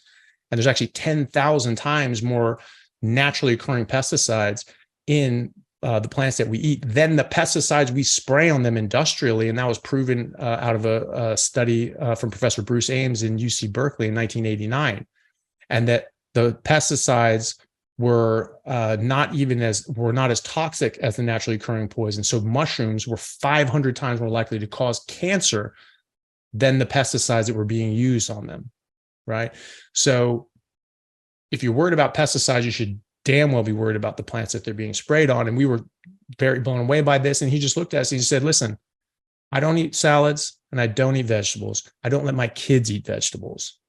And there's actually 10,000 times more naturally occurring pesticides in the plants that we eat than the pesticides we spray on them industrially. And that was proven out of a study from Professor Bruce Ames in UC Berkeley in 1989. And that the pesticides were not as toxic as the naturally occurring poison. So mushrooms were 500 times more likely to cause cancer than the pesticides that were being used on them, right? So if you're worried about pesticides, you should damn well be worried about the plants that they're being sprayed on. And we were very blown away by this. And he just looked at us and he said, listen, I don't eat salads and I don't eat vegetables. I don't let my kids eat vegetables.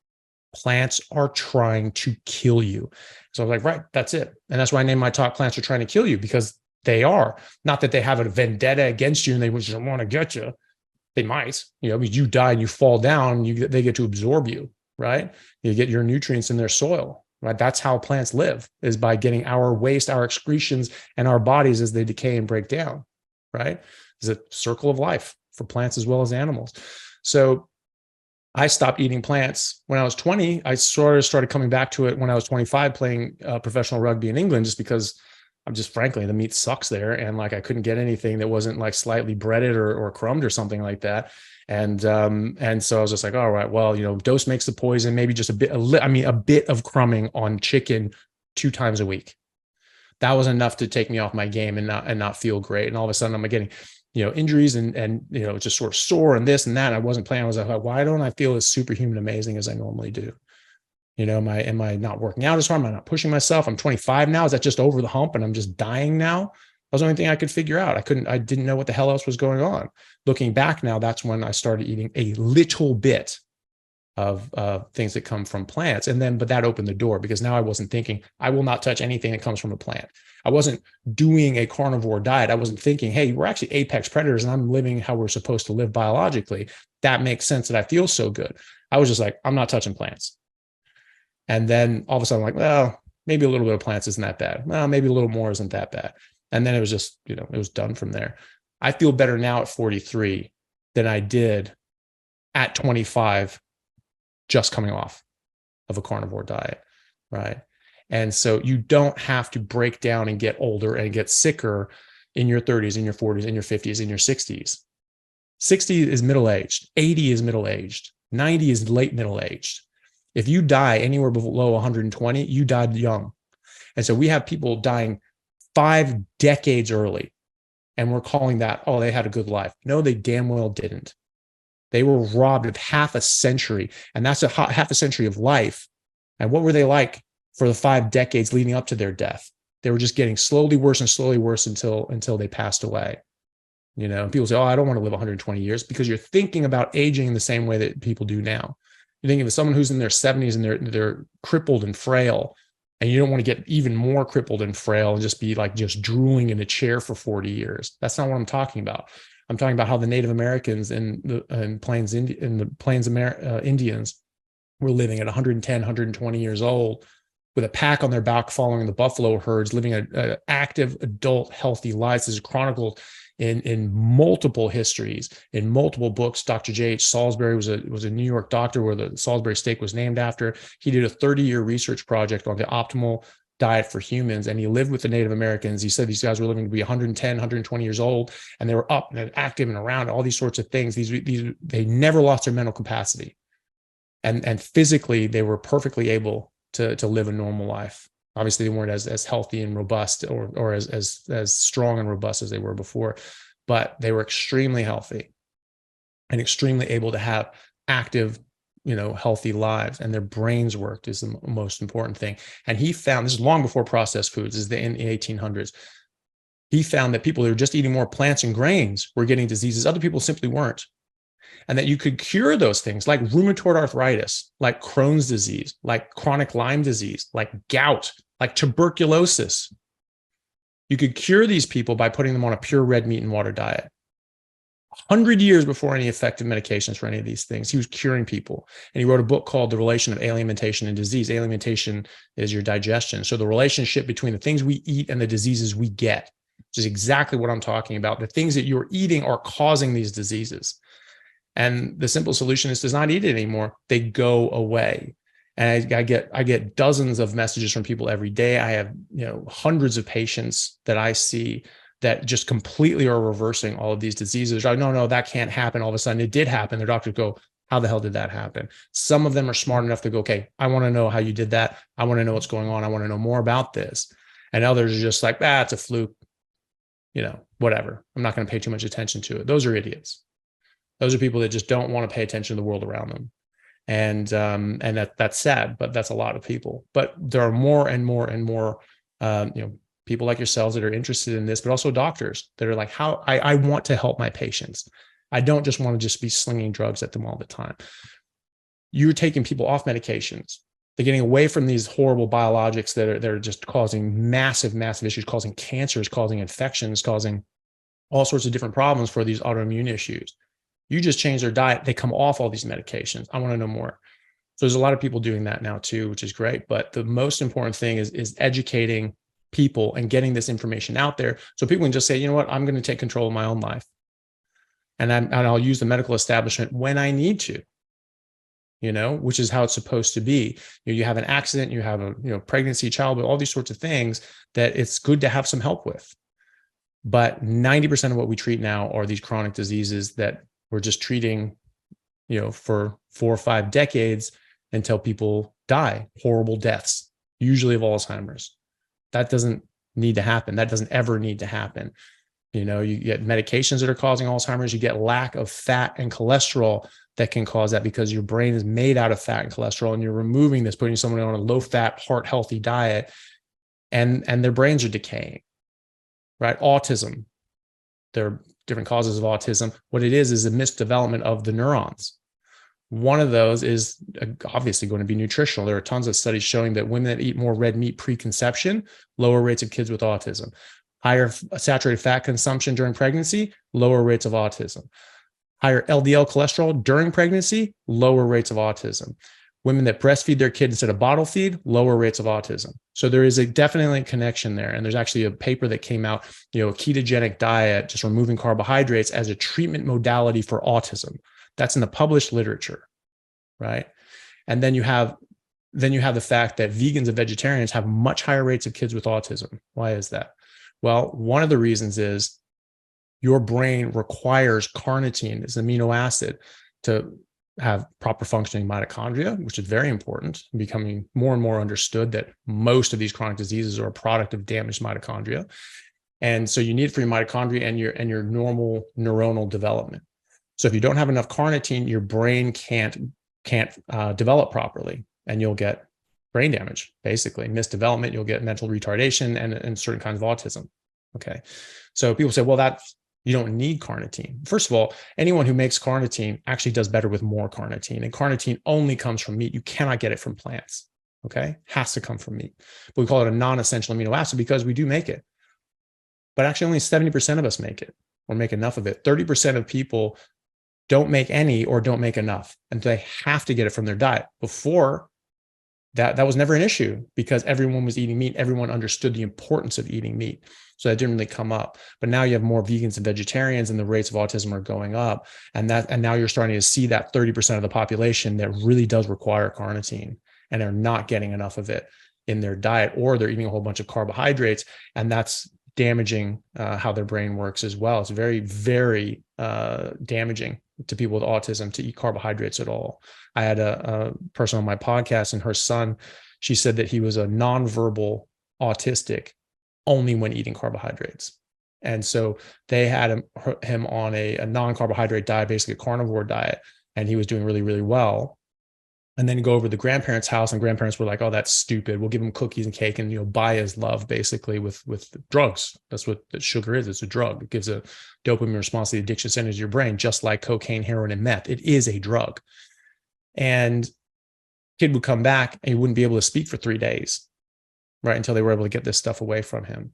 Plants are trying to kill you. So I was like, right, that's it. And that's why I named my talk Plants Are Trying to Kill You, because they are. Not that they have a vendetta against you and they just want to get you. They might, because you die and you fall down, they get to absorb you, right? You get your nutrients in their soil, right? That's how plants live, is by getting our waste, our excretions, and our bodies as they decay and break down, right? It's a circle of life for plants as well as animals. So I stopped eating plants when I was 20. I sort of started coming back to it when I was 25, playing professional rugby in England, just because I'm just, frankly, the meat sucks there. And like, I couldn't get anything that wasn't like slightly breaded or crumbed or something like that. And so I was just like, all right, well, dose makes the poison, maybe just a bit of crumbing on chicken 2 times a week. That was enough to take me off my game and not feel great. And all of a sudden I'm getting, injuries and just sort of sore and this and that. And I wasn't playing. I was like, why don't I feel as superhuman amazing as I normally do? Am I not working out as hard? Am I not pushing myself? I'm 25 now. Is that just over the hump and I'm just dying now? That was the only thing I could figure out. I didn't know what the hell else was going on. Looking back now, that's when I started eating a little bit of things that come from plants. But that opened the door, because now I wasn't thinking, I will not touch anything that comes from a plant. I wasn't doing a carnivore diet. I wasn't thinking, hey, we're actually apex predators and I'm living how we're supposed to live biologically. That makes sense that I feel so good. I was just like, I'm not touching plants. And then all of a sudden, I'm like, well, maybe a little bit of plants isn't that bad. Well, maybe a little more isn't that bad. And then it was just, it was done from there. I feel better now at 43 than I did at 25, just coming off of a carnivore diet, right? And so you don't have to break down and get older and get sicker in your 30s, in your 40s, in your 50s, in your 60s. 60 is middle-aged, 80 is middle-aged, 90 is late middle-aged. If you die anywhere below 120, you died young. And so we have people dying 5 decades early, and we're calling that, oh, they had a good life. No, they damn well didn't. They were robbed of half a century, and that's half a century of life. And what were they like for the 5 decades leading up to their death? They were just getting slowly worse until they passed away. And people say, oh, I don't want to live 120 years, because you're thinking about aging in the same way that people do now. You're thinking of someone who's in their 70s and they're crippled and frail, and you don't want to get even more crippled and frail and just be like just drooling in a chair for 40 years. That's not what I'm talking about. I'm talking about how the Native Americans and the Plains Indians were living at 110, 120 years old with a pack on their back following the buffalo herds, living an active, adult, healthy lives. This is chronicled in multiple histories, in multiple books. Dr. J.H. Salisbury was a New York doctor where the Salisbury steak was named after. He did a 30-year research project on the optimal diet for humans, and he lived with the Native Americans. He said these guys were living to be 110, 120 years old, and they were up and active and around, all these sorts of things. They never lost their mental capacity, and physically they were perfectly able to live a normal life. Obviously, they weren't as healthy and robust or as strong and robust as they were before, but they were extremely healthy and extremely able to have active, healthy lives, and their brains worked is the most important thing. And he found, this is long before processed foods, this is in the 1800s. He found that people who were just eating more plants and grains were getting diseases other people simply weren't. And that you could cure those things like rheumatoid arthritis, like Crohn's disease, like chronic Lyme disease, like gout, like tuberculosis. You could cure these people by putting them on a pure red meat and water diet. 100 years before any effective medications for any of these things, he was curing people. And he wrote a book called The Relation of Alimentation and Disease. Alimentation is your digestion. So the relationship between the things we eat and the diseases we get, which is exactly what I'm talking about. The things that you're eating are causing these diseases. And the simple solution is to not eat it anymore. They go away. And I get dozens of messages from people every day. I have hundreds of patients that I see that just completely are reversing all of these diseases. Like, no, that can't happen. All of a sudden it did happen. Their doctors go, how the hell did that happen? Some of them are smart enough to go, okay, I want to know how you did that. I want to know what's going on. I want to know more about this. And others are just like, it's a fluke, whatever. I'm not going to pay too much attention to it. Those are idiots. Those are people that just don't want to pay attention to the world around them. And that's sad, but that's a lot of people. But there are more and more and more, people like yourselves that are interested in this, but also doctors that are like, how I want to help my patients. I don't just want to just be slinging drugs at them all the time. You're taking people off medications. They're getting away from these horrible biologics that are just causing massive, massive issues, causing cancers, causing infections, causing all sorts of different problems for these autoimmune issues. You just change their diet, they come off all these medications. I want to know more. So there's a lot of people doing that now too, which is great. But the most important thing is educating people and getting this information out there so people can just say, you know what, I'm going to take control of my own life. And I'll use the medical establishment when I need to, which is how it's supposed to be. You have an accident, you have a pregnancy, childbirth, all these sorts of things that it's good to have some help with. But 90% of what we treat now are these chronic diseases that we're just treating, for 4 or 5 decades until people die, horrible deaths, usually of Alzheimer's. That doesn't need to happen. That doesn't ever need to happen. You get medications that are causing Alzheimer's, you get lack of fat and cholesterol that can cause that because your brain is made out of fat and cholesterol, and you're removing this, putting someone on a low fat, heart healthy diet, and their brains are decaying, right? Autism, there are different causes of autism. What it is a misdevelopment of the neurons. One of those is obviously going to be nutritional. There are tons of studies showing that women that eat more red meat preconception, lower rates of kids with autism. Higher saturated fat consumption during pregnancy, lower rates of autism. Higher LDL cholesterol during pregnancy, lower rates of autism. Women that breastfeed their kid instead of bottle feed, lower rates of autism. So there is definitely a connection there. And there's actually a paper that came out, a ketogenic diet, just removing carbohydrates as a treatment modality for autism. That's in the published literature, right? And then you have the fact that vegans and vegetarians have much higher rates of kids with autism. Why is that? Well, one of the reasons is your brain requires carnitine, this amino acid, to have proper functioning mitochondria, which is very important, becoming more and more understood that most of these chronic diseases are a product of damaged mitochondria. And so you need it for your mitochondria and your normal neuronal development. So if you don't have enough carnitine, your brain can't develop properly, and you'll get brain damage, basically misdevelopment. You'll get mental retardation and certain kinds of autism. Okay, so people say, well, you don't need carnitine. First of all, anyone who makes carnitine actually does better with more carnitine, and carnitine only comes from meat. You cannot get it from plants. Okay, has to come from meat. But we call it a non-essential amino acid because we do make it. But actually, only 70% of us make it or make enough of it. 30% of people don't make any or don't make enough, and they have to get it from their diet. Before that was never an issue because everyone was eating meat. Everyone understood the importance of eating meat. So that didn't really come up. But now you have more vegans and vegetarians, and the rates of autism are going up. And now you're starting to see that 30% of the population that really does require carnitine, and they're not getting enough of it in their diet, or they're eating a whole bunch of carbohydrates, and that's damaging how their brain works as well. It's very, very damaging to people with autism to eat carbohydrates at all. I had a person on my podcast, and her son, she said that he was a nonverbal autistic only when eating carbohydrates. And so they had him on a non-carbohydrate diet, basically a carnivore diet, and he was doing really, really well. And then go over to the grandparents' house, and grandparents were like, oh, that's stupid. We'll give him cookies and cake and, buy his love, basically, with drugs. That's what sugar is. It's a drug. It gives a dopamine response to the addiction centers of your brain, just like cocaine, heroin, and meth. It is a drug. And kid would come back and he wouldn't be able to speak for 3 days, right? Until they were able to get this stuff away from him.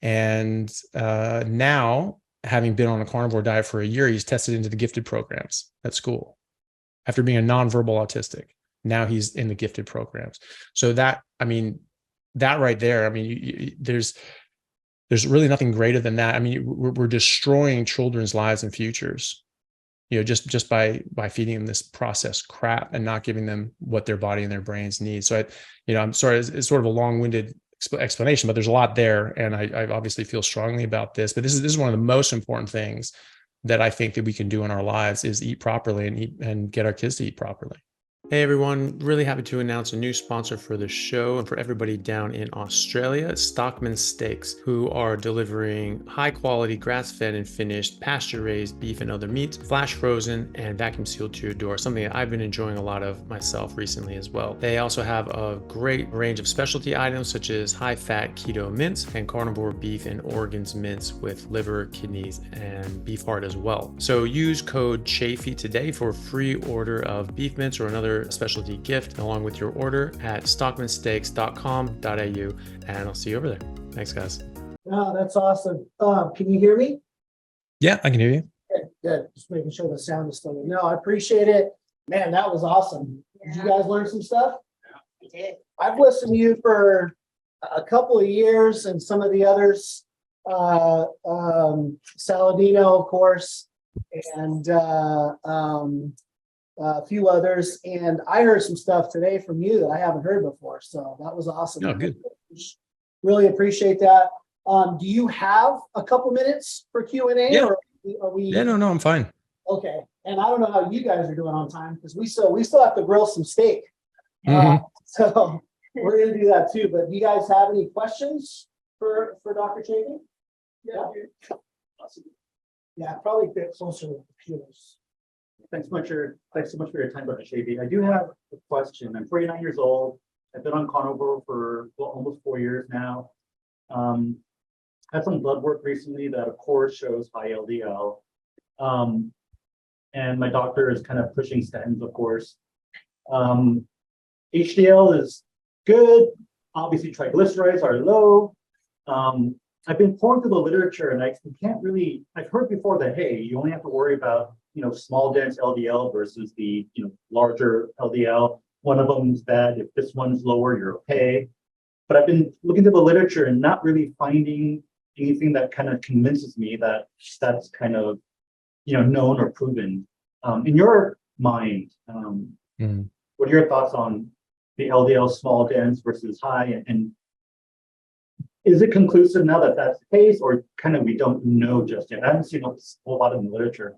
And now, having been on a carnivore diet for a year, he's tested into the gifted programs at school after being a nonverbal autistic. Now he's in the gifted programs. So that right there, there's really nothing greater than that. We're destroying children's lives and futures, just by feeding them this processed crap and not giving them what their body and their brains need. So I'm sorry, it's sort of a long-winded explanation, but there's a lot there. And I obviously feel strongly about this, but this is one of the most important things that I think that we can do in our lives is eat properly and get our kids to eat properly. Hey everyone, really happy to announce a new sponsor for the show and for everybody down in Australia. It's Stockman Steaks, who are delivering high quality grass-fed and finished pasture-raised beef and other meats, flash frozen and vacuum sealed to your door, something that I've been enjoying a lot of myself recently as well. They also have a great range of specialty items such as high-fat keto mince and carnivore beef and organs mince with liver, kidneys, and beef heart as well. So use code Chaffee today for a free order of beef mince or another specialty gift along with your order at stockmansteaks.com.au, and I'll see you over there. Thanks, guys. Oh, that's awesome. Can you hear me? Yeah, I can hear you. Good, good. Just making sure the sound is still good. No, I appreciate it. Man, that was awesome. Did you guys learn some stuff? I did. I've listened to you for a couple of years, and some of the others, Saladino, of course, and a few others. And I heard some stuff today from you that I haven't heard before. So that was awesome. Oh, good. Really appreciate that. Do you have a couple minutes for Q&A? Yeah. Or are we? Yeah, no, I'm fine. Okay. And I don't know how you guys are doing on time, because we still have to grill some steak. So we're going to do that too. But do you guys have any questions for Dr. Chaffee? Yeah. Yeah, probably a bit closer to the computers. Thanks so much for your time, Dr. Chaffee. I do have a question. I'm 49 years old. I've been on Carnivore for almost 4 years now. Had some blood work recently that, of course, shows high LDL. And my doctor is kind of pushing statins, of course. HDL is good. Obviously, triglycerides are low. I've been pouring through the literature, and I can't really. I've heard before that, hey, you only have to worry about small dense LDL versus the larger LDL. One of them is bad. If this one's lower, you're okay. But I've been looking through the literature and not really finding anything that kind of convinces me that that's kind of known or proven. In your mind, what are your thoughts on the LDL small dense versus high, and is it conclusive now that that's the case, or kind of we don't know just yet? I haven't seen a whole lot in the literature.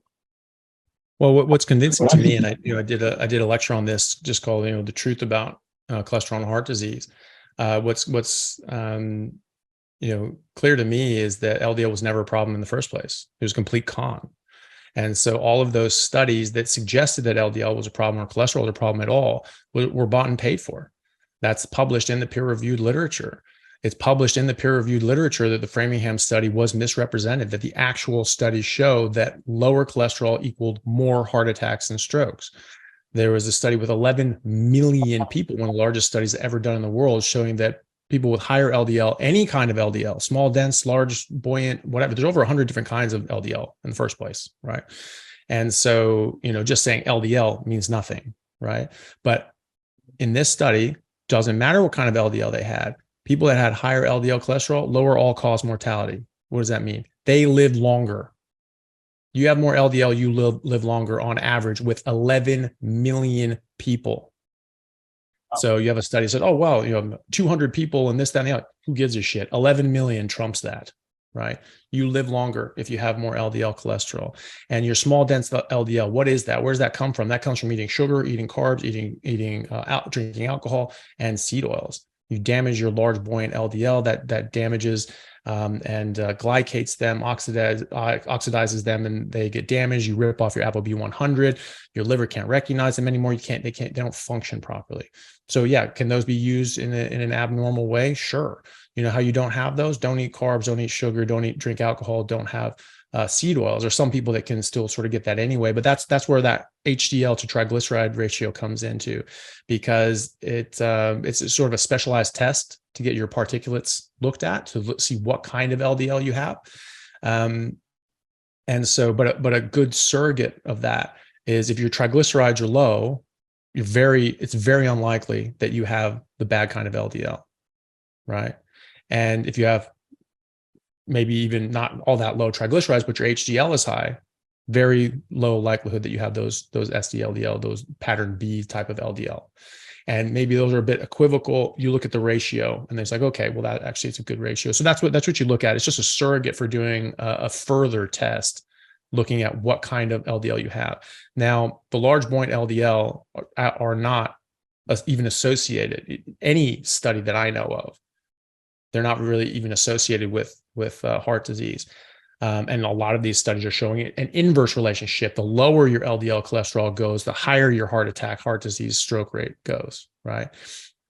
Well, what's convincing to me, and I did a lecture on this just called the truth about cholesterol and heart disease. What's clear to me is that LDL was never a problem in the first place. It was a complete con. And so all of those studies that suggested that LDL was a problem or cholesterol was a problem at all were bought and paid for. That's published in the peer-reviewed literature. It's published in the peer-reviewed literature that the Framingham study was misrepresented, that the actual studies show that lower cholesterol equaled more heart attacks and strokes. There was a study with 11 million people, one of the largest studies ever done in the world, showing that people with higher LDL, any kind of LDL, small, dense, large, buoyant, whatever, there's over 100 different kinds of LDL in the first place, right? And so, just saying LDL means nothing, right? But in this study, doesn't matter what kind of LDL they had. People that had higher LDL cholesterol, lower all-cause mortality. What does that mean? They lived longer. You have more LDL, you live longer on average with 11 million people. So you have a study that said, oh, well, 200 people and this, that, and the other. Who gives a shit? 11 million trumps that, right? You live longer if you have more LDL cholesterol. And your small dense LDL, what is that? Where does that come from? That comes from eating sugar, eating carbs, drinking alcohol, and seed oils. You damage your large buoyant LDL, that damages and glycates them, oxidizes them, and they get damaged. You rip off your ApoB100. Your liver can't recognize them anymore. They don't function properly. So yeah, can those be used in an abnormal way? Sure. You know how you don't have those? Don't eat carbs, don't eat sugar, drink alcohol, don't have seed oils. Or some people that can still sort of get that anyway, but that's where that HDL to triglyceride ratio comes into, because it's sort of a specialized test to get your particulates looked at to see what kind of LDL you have. And so, but a good surrogate of that is if your triglycerides are low, it's very unlikely that you have the bad kind of LDL, right? And if you have maybe even not all that low triglycerides, but your HDL is high, very low likelihood that you have those SDLDL, those pattern B type of LDL. And maybe those are a bit equivocal. You look at the ratio and it's like, okay, well, that actually is a good ratio. So that's what you look at. It's just a surrogate for doing a further test, looking at what kind of LDL you have. Now, the large buoyant LDL are not even associated. Any study that I know of, they're not really even associated with heart disease. And a lot of these studies are showing an inverse relationship. The lower your LDL cholesterol goes, the higher your heart attack, heart disease, stroke rate goes, right?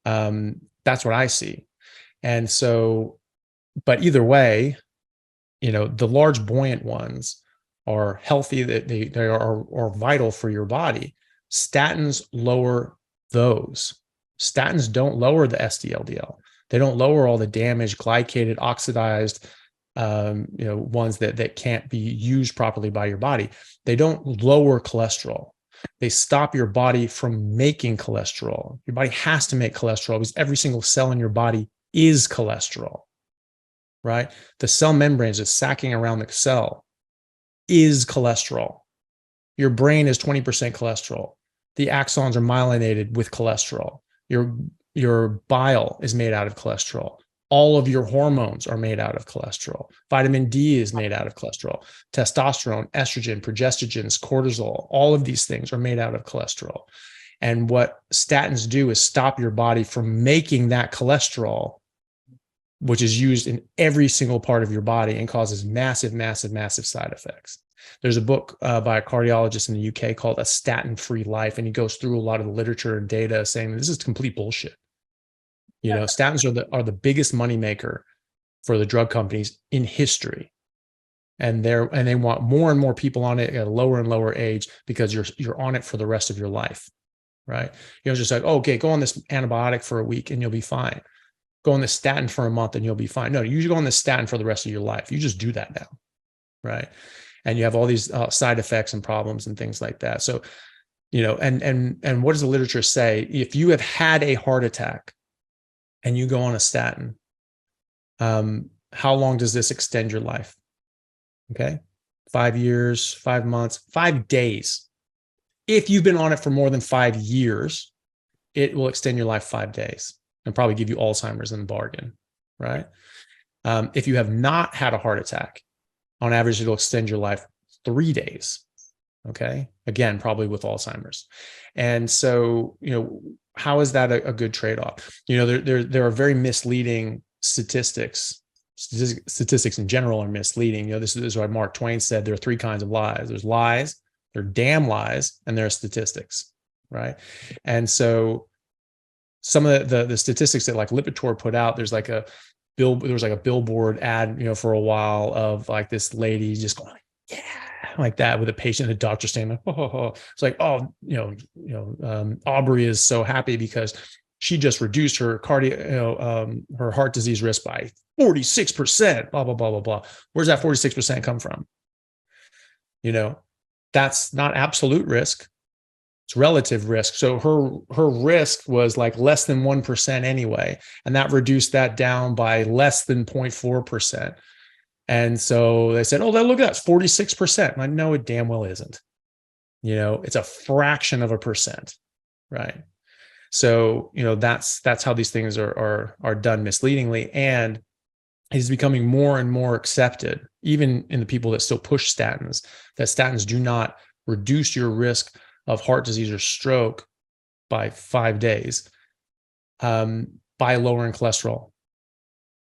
That's what I see. And so, but either way, the large buoyant ones are healthy, that they are vital for your body. Statins lower those. Statins don't lower the SDLDL. They don't lower all the damaged, glycated, oxidized ones that can't be used properly by your body. They don't lower cholesterol. They stop your body from making cholesterol. Your body has to make cholesterol because every single cell in your body is cholesterol, right? The cell membranes that's sacking around the cell is cholesterol. Your brain is 20% cholesterol. The axons are myelinated with cholesterol. Your bile is made out of cholesterol. All of your hormones are made out of cholesterol. Vitamin D is made out of cholesterol. Testosterone, estrogen, progestogens, cortisol, all of these things are made out of cholesterol. And what statins do is stop your body from making that cholesterol, which is used in every single part of your body and causes massive, massive, massive side effects. There's a book by a cardiologist in the UK called A Statin-Free Life, and he goes through a lot of the literature and data saying this is complete bullshit. Statins are the biggest moneymaker for the drug companies in history. And they want more and more people on it at a lower and lower age because you're on it for the rest of your life, right? Just like, okay, go on this antibiotic for a week and you'll be fine. Go on this statin for a month and you'll be fine. No, you should go on this statin for the rest of your life. You just do that now, right? And you have all these side effects and problems and things like that. So, and what does the literature say? If you have had a heart attack and you go on a statin, how long does this extend your life? Okay. 5 years, 5 months, 5 days. If you've been on it for more than 5 years, it will extend your life 5 days and probably give you Alzheimer's in the bargain, right? If you have not had a heart attack, on average, it'll extend your life 3 days. Okay. Again, probably with Alzheimer's. And so, how is that a good trade-off? There are very misleading statistics. Statistics in general are misleading. This is why Mark Twain said there are 3 kinds of lies. There's lies, there are damn lies, and there are statistics, right? And so some of the statistics that like Lipitor put out, there was like a billboard ad, for a while of like this lady just going, yeah, like that with a patient, the doctor saying, like, oh. It's like, Aubrey is so happy because she just reduced her her heart disease risk by 46%, blah, blah, blah, blah, blah. Where's that 46% come from? That's not absolute risk. It's relative risk. So her risk was like less than 1% anyway. And that reduced that down by less than 0.4%. And so they said, oh, look at that, 46%. And I know it damn well isn't. It's a fraction of a percent, right? So, that's how these things are done misleadingly. And it's becoming more and more accepted, even in the people that still push statins, that statins do not reduce your risk of heart disease or stroke by 5 days by lowering cholesterol.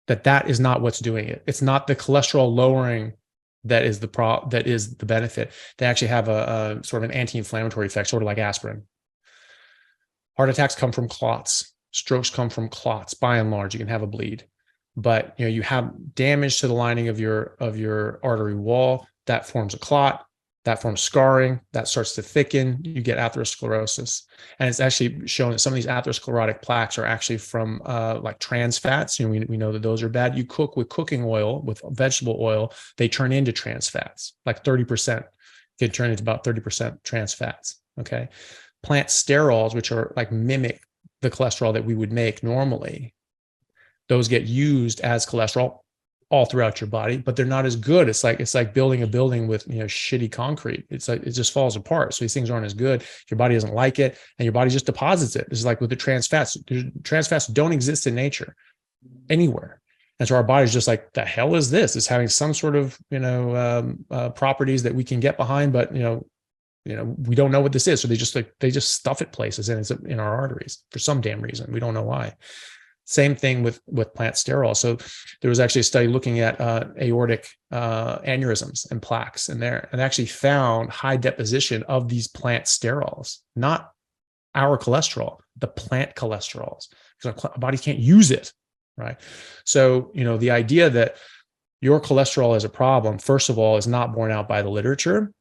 That is not what's doing it. It's not the cholesterol lowering that is the benefit. They actually have a sort of an anti-inflammatory effect, sort of like aspirin. Heart attacks come from clots. Strokes come from clots. By and large, you can have a bleed, but you have damage to the lining of your artery wall. That forms a clot. That forms scarring, that starts to thicken, you get atherosclerosis. And it's actually shown that some of these atherosclerotic plaques are actually from like trans fats. We know that those are bad. You cook with cooking oil, with vegetable oil, they turn into trans fats, like 30%, can turn into about 30% trans fats, okay? Plant sterols, which are like mimic the cholesterol that we would make normally, those get used as cholesterol all throughout your body, but they're not as good. It's like building a building with shitty concrete. It's like it just falls apart. So these things aren't as good. Your body doesn't like it, and your body just deposits it. It's like with the trans fats. Trans fats don't exist in nature anywhere, and so our body's just like, the hell is this? It's having some sort of properties that we can get behind, but we don't know what this is. So they just stuff it places, and it's in our arteries for some damn reason. We don't know why. Same thing with plant sterols. So there was actually a study looking at aortic aneurysms and plaques in there, and actually found high deposition of these plant sterols, not our cholesterol, the plant cholesterols, because our body can't use it, right? So, the idea that your cholesterol is a problem, first of all, is not borne out by the literature,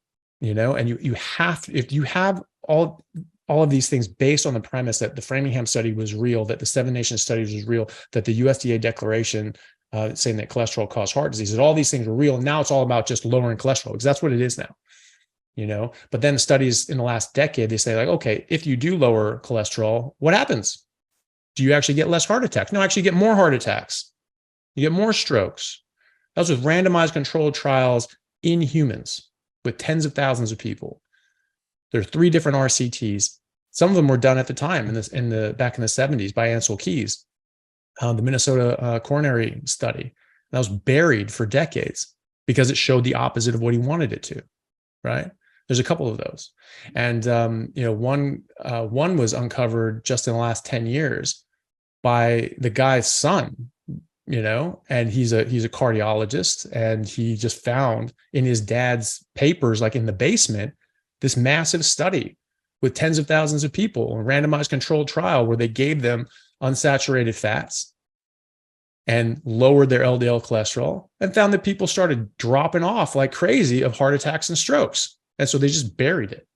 and you have, if you have all of these things based on the premise that the Framingham study was real, that the 7 Nations study was real, that the USDA declaration saying that cholesterol caused heart disease, and all these things were real. Now it's all about just lowering cholesterol, because that's what it is now, but then studies in the last decade, they say like, okay, if you do lower cholesterol, what happens? Do you actually get less heart attacks? No, actually you get more heart attacks. You get more strokes. That was with randomized controlled trials in humans with tens of thousands of people. There are 3 different RCTs. Some of them were done at the time back in the 70s by Ansel Keys, the Minnesota coronary study. That was buried for decades because it showed the opposite of what he wanted it to, right? There's a couple of those. And, one was uncovered just in the last 10 years by the guy's son, and he's a cardiologist, and he just found in his dad's papers, like in the basement, this massive study with tens of thousands of people, a randomized controlled trial where they gave them unsaturated fats and lowered their LDL cholesterol, and found that people started dropping off like crazy of heart attacks and strokes. And so they just buried it.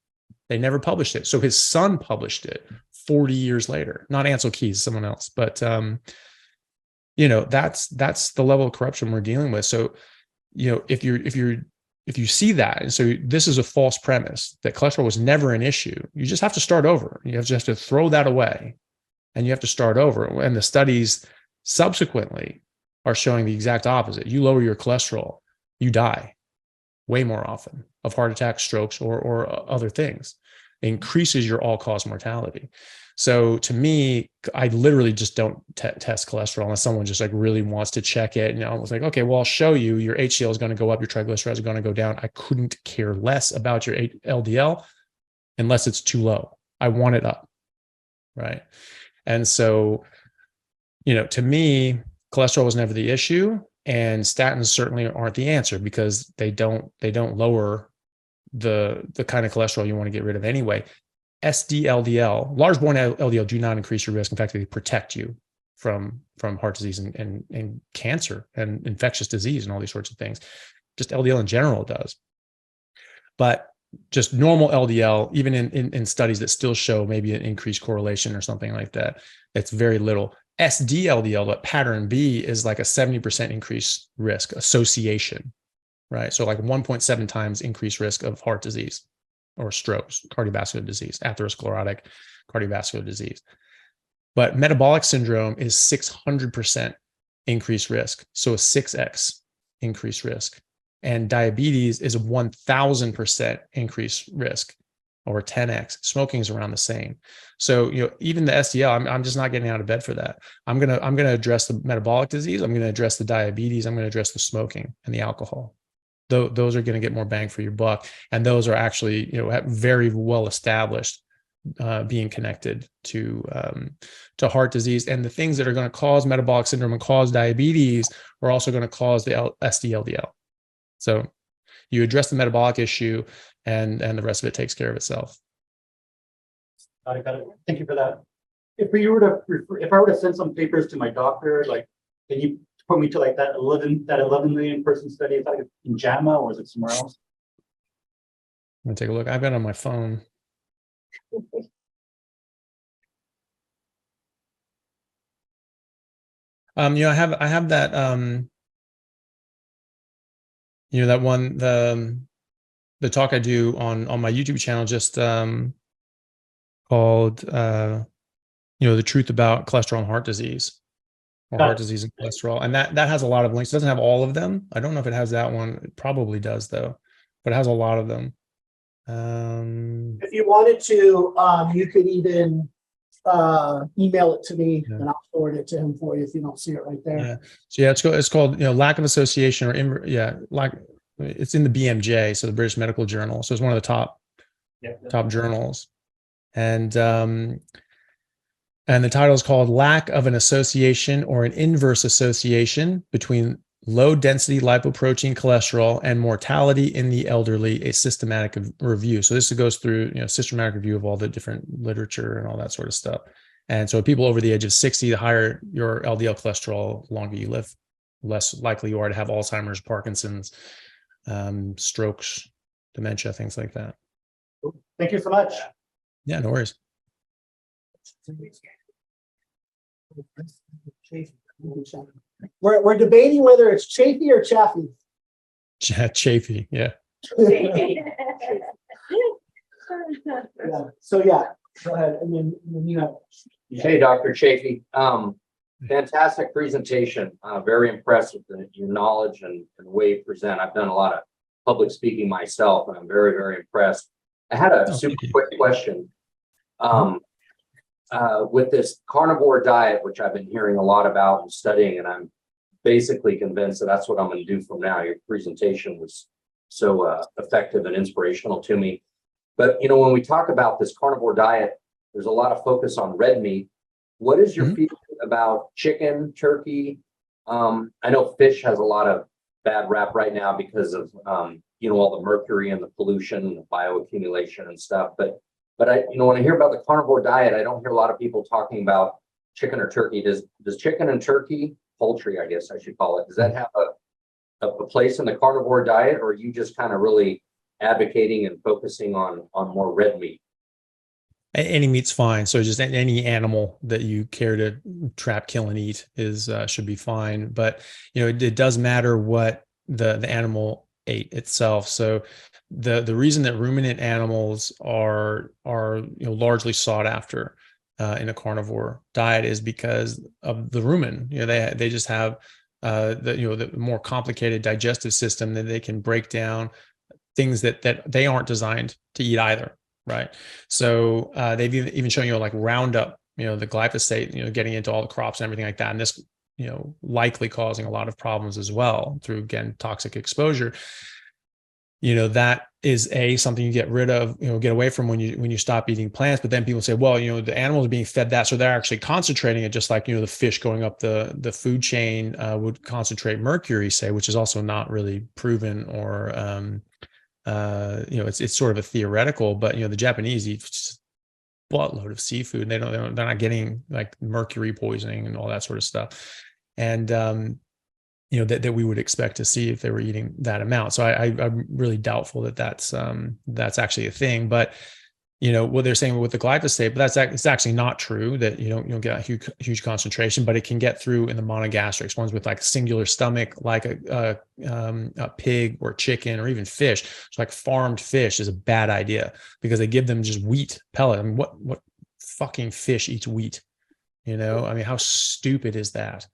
They never published it. So his son published it 40 years later, not Ansel Keys, someone else. But, that's the level of corruption we're dealing with. So, if you see that, and so this is a false premise that cholesterol was never an issue, you just have to start over. You just have to throw that away, and you have to start over. And the studies subsequently are showing the exact opposite. You lower your cholesterol, you die way more often of heart attacks, strokes, or other things. It increases your all-cause mortality. So to me, I literally just don't test cholesterol unless someone just like really wants to check it. And I was like, okay, well, I'll show you. Your HDL is going to go up, your triglycerides are going to go down. I couldn't care less about your LDL unless it's too low. I want it up, right? And so, to me, cholesterol was never the issue, and statins certainly aren't the answer, because they don't lower the kind of cholesterol you want to get rid of anyway. SD-LDL, large-borne LDL, do not increase your risk. In fact, they protect you from heart disease and cancer and infectious disease and all these sorts of things. Just LDL in general does. But just normal LDL, even in studies that still show maybe an increased correlation or something like that, it's very little. SD-LDL, but pattern B, is like a 70% increased risk association, right? So like 1.7 times increased risk of heart disease or strokes, cardiovascular disease, atherosclerotic cardiovascular disease. But metabolic syndrome is 600% increased risk. So a 6x increased risk. And diabetes is a 1000% increased risk, or 10x. Smoking is around the same. So, even the SDL, I'm just not getting out of bed for that. I'm going to address the metabolic disease. I'm going to address the diabetes. I'm going to address the smoking and the alcohol. Those are going to get more bang for your buck. And those are actually, very well established, being connected to heart disease. And the things that are going to cause metabolic syndrome and cause diabetes are also going to cause the SD-LDL. So you address the metabolic issue, and the rest of it takes care of itself. Got it. Thank you for that. If I were to send some papers to my doctor, like, can you point me to like that 11 million person study? Is that in JAMA, or is it somewhere else? I'm gonna take a look. I've got it on my phone. I have that that one, the talk I do on my YouTube channel, just called the truth about cholesterol and heart disease, or heart disease and cholesterol. And that has a lot of links. It doesn't have all of them. I don't know if it has that one. It probably does though, but it has a lot of them. If you wanted to, you could even email it to me, and I'll forward it to him for you if you don't see it right there. Yeah. So it's called lack of association, or it's in the BMJ, so the British Medical Journal. So it's one of the top journals, and the title is called "Lack of an Association or an Inverse Association Between Low Density Lipoprotein Cholesterol and Mortality in the Elderly: A Systematic Review." So this goes through systematic review of all the different literature and all that sort of stuff. And so people over the age of 60, the higher your LDL cholesterol, the longer you live, less likely you are to have Alzheimer's, Parkinson's, strokes, dementia, things like that. Thank you so much. Yeah, no worries. We're debating whether it's Chaffee or Chaffee. Chaffee, yeah. Yeah. So yeah, go ahead. And then you have. Hey, Dr. Chaffee. Fantastic presentation. Very impressed with your knowledge and the way you present. I've done a lot of public speaking myself, and I'm very, very impressed. I had a super quick question. With this carnivore diet, which I've been hearing a lot about and studying, and I'm basically convinced that that's what I'm going to do from now. Your presentation was so effective and inspirational to me. But, you know, when we talk about this carnivore diet, there's a lot of focus on red meat. What is your feeling about chicken, turkey? I know fish has a lot of bad rap right now because of, you know, all the mercury and the pollution and the bioaccumulation and stuff. But I, you know, when I hear about the carnivore diet, I don't hear a lot of people talking about chicken or turkey. Does chicken and turkey, poultry, I guess I should call it, does that have a place in the carnivore diet, or are you just kind of really advocating and focusing on more red meat? Any meat's fine. So just any animal that you care to trap, kill, and eat is should be fine. But you know, it does matter what the animal ate itself. So the reason that ruminant animals are you know largely sought after in a carnivore diet is because of the rumen. You know, they just have the more complicated digestive system that they can break down things that they aren't designed to eat either. Right. So they've even shown, you know, like Roundup, you know, the glyphosate, you know, getting into all the crops and everything like that. And this, you know, likely causing a lot of problems as well through, again, toxic exposure. You know, that is something you get rid of, you know, get away from when you stop eating plants. But then people say, well, you know, the animals are being fed that, so they're actually concentrating it, just like, you know, the fish going up the food chain would concentrate mercury, say, which is also not really proven or you know, it's sort of a theoretical, but you know, the Japanese eat just a buttload of seafood, and they're not getting like mercury poisoning and all that sort of stuff. And you know, that we would expect to see if they were eating that amount. So I'm really doubtful that that's actually a thing. But you know, what they're saying with the glyphosate, but it's actually not true, that you don't get a huge concentration, but it can get through in the monogastrics, ones with like singular stomach, like a pig or chicken or even fish. So like farmed fish is a bad idea because they give them just wheat pellet. I mean, what fucking fish eats wheat? You know, I mean, how stupid is that?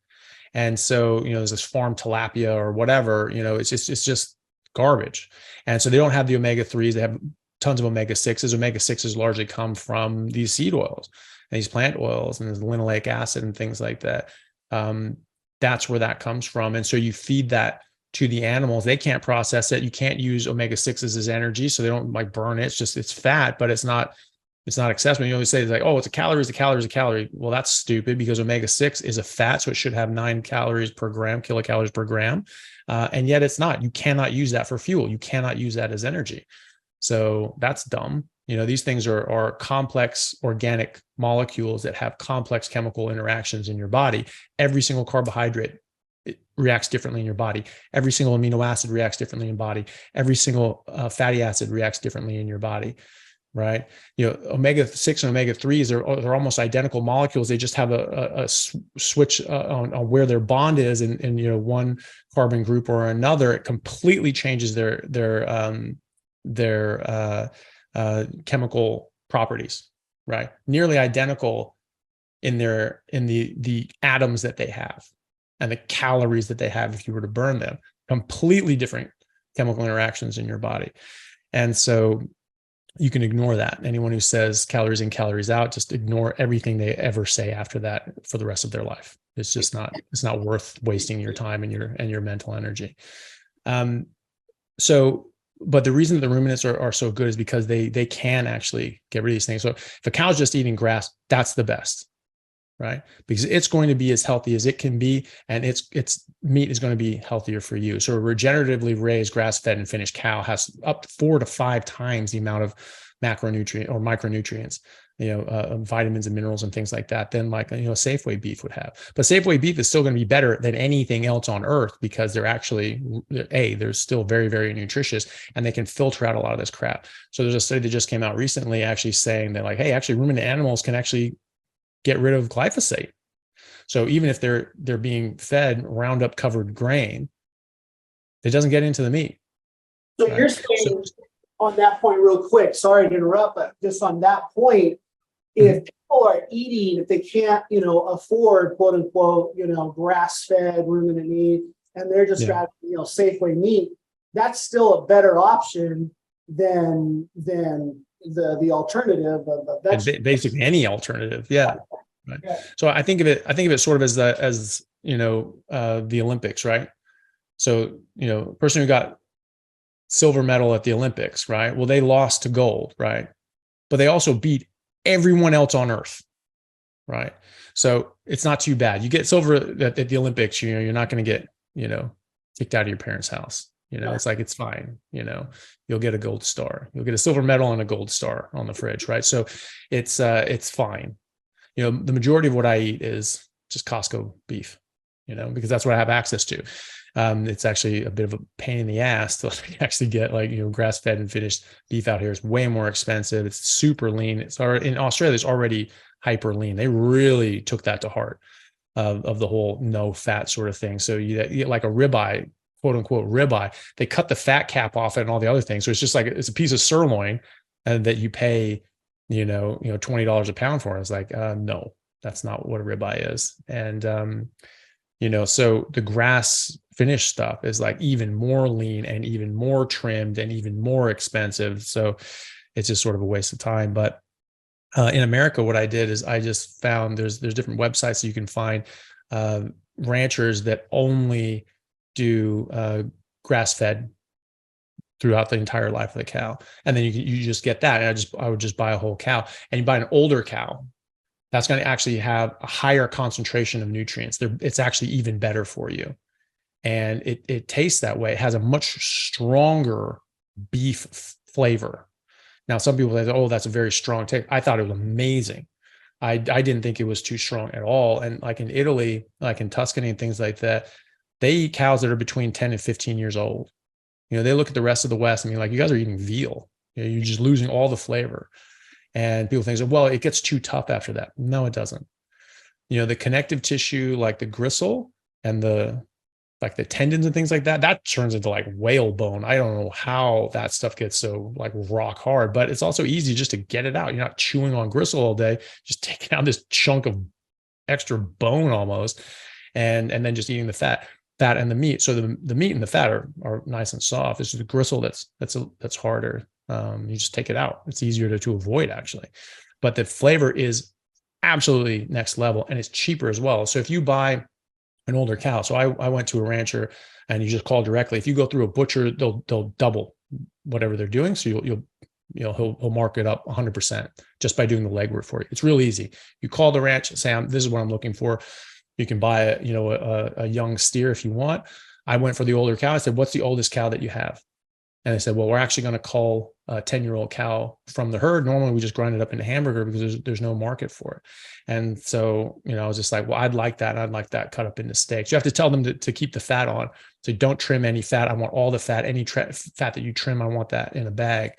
And so, you know, there's this farmed tilapia or whatever, you know, it's just garbage. And so they don't have the omega-3s. They have tons of omega-6s. Omega-6s largely come from these seed oils and these plant oils and there's linoleic acid and things like that. That's where that comes from. And so you feed that to the animals. They can't process it. You can't use omega-6s as energy, so they don't like burn it. It's fat, but it's not accessible. You always say it's like, oh, it's a calorie. Well, that's stupid because omega-6 is a fat, so it should have 9 calories per gram, kilocalories per gram. And yet it's not. You cannot use that for fuel. You cannot use that as energy. So that's dumb. You know, these things are complex organic molecules that have complex chemical interactions in your body. Every single carbohydrate reacts differently in your body. Every single amino acid reacts differently in your body. Every single fatty acid reacts differently in your body. Right. You know, omega-6 and omega-3s they're almost identical molecules. They just have a switch on where their bond is in you know, one carbon group or another. It completely changes their chemical properties, right? Nearly identical in the atoms that they have and the calories that they have if you were to burn them. Completely different chemical interactions in your body. And so you can ignore that. Anyone who says calories in, calories out, just ignore everything they ever say after that for the rest of their life. It's just not worth wasting your time and your mental energy. But the reason that the ruminants are so good is because they can actually get rid of these things. So if a cow's just eating grass, that's the best, right? Because it's going to be as healthy as it can be, and its meat is going to be healthier for you. So a regeneratively raised, grass-fed and finished cow has up to 4 to 5 times the amount of macronutrient or micronutrients, you know, vitamins and minerals and things like that than like, you know, Safeway beef would have. But Safeway beef is still going to be better than anything else on earth because they're still very, very nutritious and they can filter out a lot of this crap. So there's a study that just came out recently actually saying that like, hey, actually ruminant animals can actually get rid of glyphosate. So even if they're being fed Roundup covered grain, it doesn't get into the meat. So you're saying on that point real quick, sorry to interrupt, but just on that point, if people are eating, if they can't, afford quote unquote, grass-fed ruminant meat, and they're just grabbing, Safeway meat, that's still a better option than the alternative of vegetables. Basically any alternative. Yeah. Right. Yeah. So I think of it sort of as the Olympics, right? So, person who got silver medal at the Olympics, right? Well, they lost to gold, right? But they also beat everyone else on earth, right? So it's not too bad. You get silver at the Olympics, you're not going to get, kicked out of your parents' house. It's like, it's fine. You'll get a gold star. You'll get a silver medal and a gold star on the fridge, right? So it's fine. The majority of what I eat is just Costco beef, because that's what I have access to. It's actually a bit of a pain in the ass to actually get grass-fed and finished beef out here. It's way more expensive. It's super lean. In Australia, it's already hyper lean. They really took that to heart of the whole no fat sort of thing. So you get like a ribeye, quote unquote ribeye, they cut the fat cap off it and all the other things. So it's just like, it's a piece of sirloin and that you pay, $20 a pound for. It's like, no, that's not what a ribeye is. And, so the grass finished stuff is like even more lean and even more trimmed and even more expensive. So it's just sort of a waste of time. But in America, what I did is I just found there's different websites that you can find ranchers that only do grass-fed throughout the entire life of the cow. And then you just get that. And I would just buy a whole cow, and you buy an older cow. That's going to actually have a higher concentration of nutrients. It's actually even better for you. And it tastes that way. It has a much stronger beef flavor. Now, some people say, oh, that's a very strong taste. I thought it was amazing. I didn't think it was too strong at all. And like in Italy, like in Tuscany and things like that, they eat cows that are between 10 and 15 years old. They look at the rest of the West and be like, you guys are eating veal. You're just losing all the flavor. And people think, well, it gets too tough after that. No, it doesn't. The connective tissue, like the gristle and the tendons and things like that, that turns into like whale bone. I don't know how that stuff gets so like rock hard, but it's also easy just to get it out. You're not chewing on gristle all day, just taking out this chunk of extra bone almost, and then just eating the fat and the meat. So the meat and the fat are nice and soft. It's the gristle that's harder. You just take it out. It's easier to avoid actually, but the flavor is absolutely next level, and it's cheaper as well. So if you buy an older cow, so I went to a rancher and you just call directly. If you go through a butcher, they'll double whatever they're doing. So he'll mark it up 100% just by doing the legwork for you. It's real easy. You call the ranch, say, this is what I'm looking for. You can buy a young steer if you want. I went for the older cow. I said, what's the oldest cow that you have? And they said, well, we're actually going to call a 10-year-old cow from the herd. Normally we just grind it up into hamburger because there's no market for it. And so, I was just like, well, I'd like that. I'd like that cut up into steaks. You have to tell them to keep the fat on. So don't trim any fat. I want all the fat, any fat that you trim, I want that in a bag.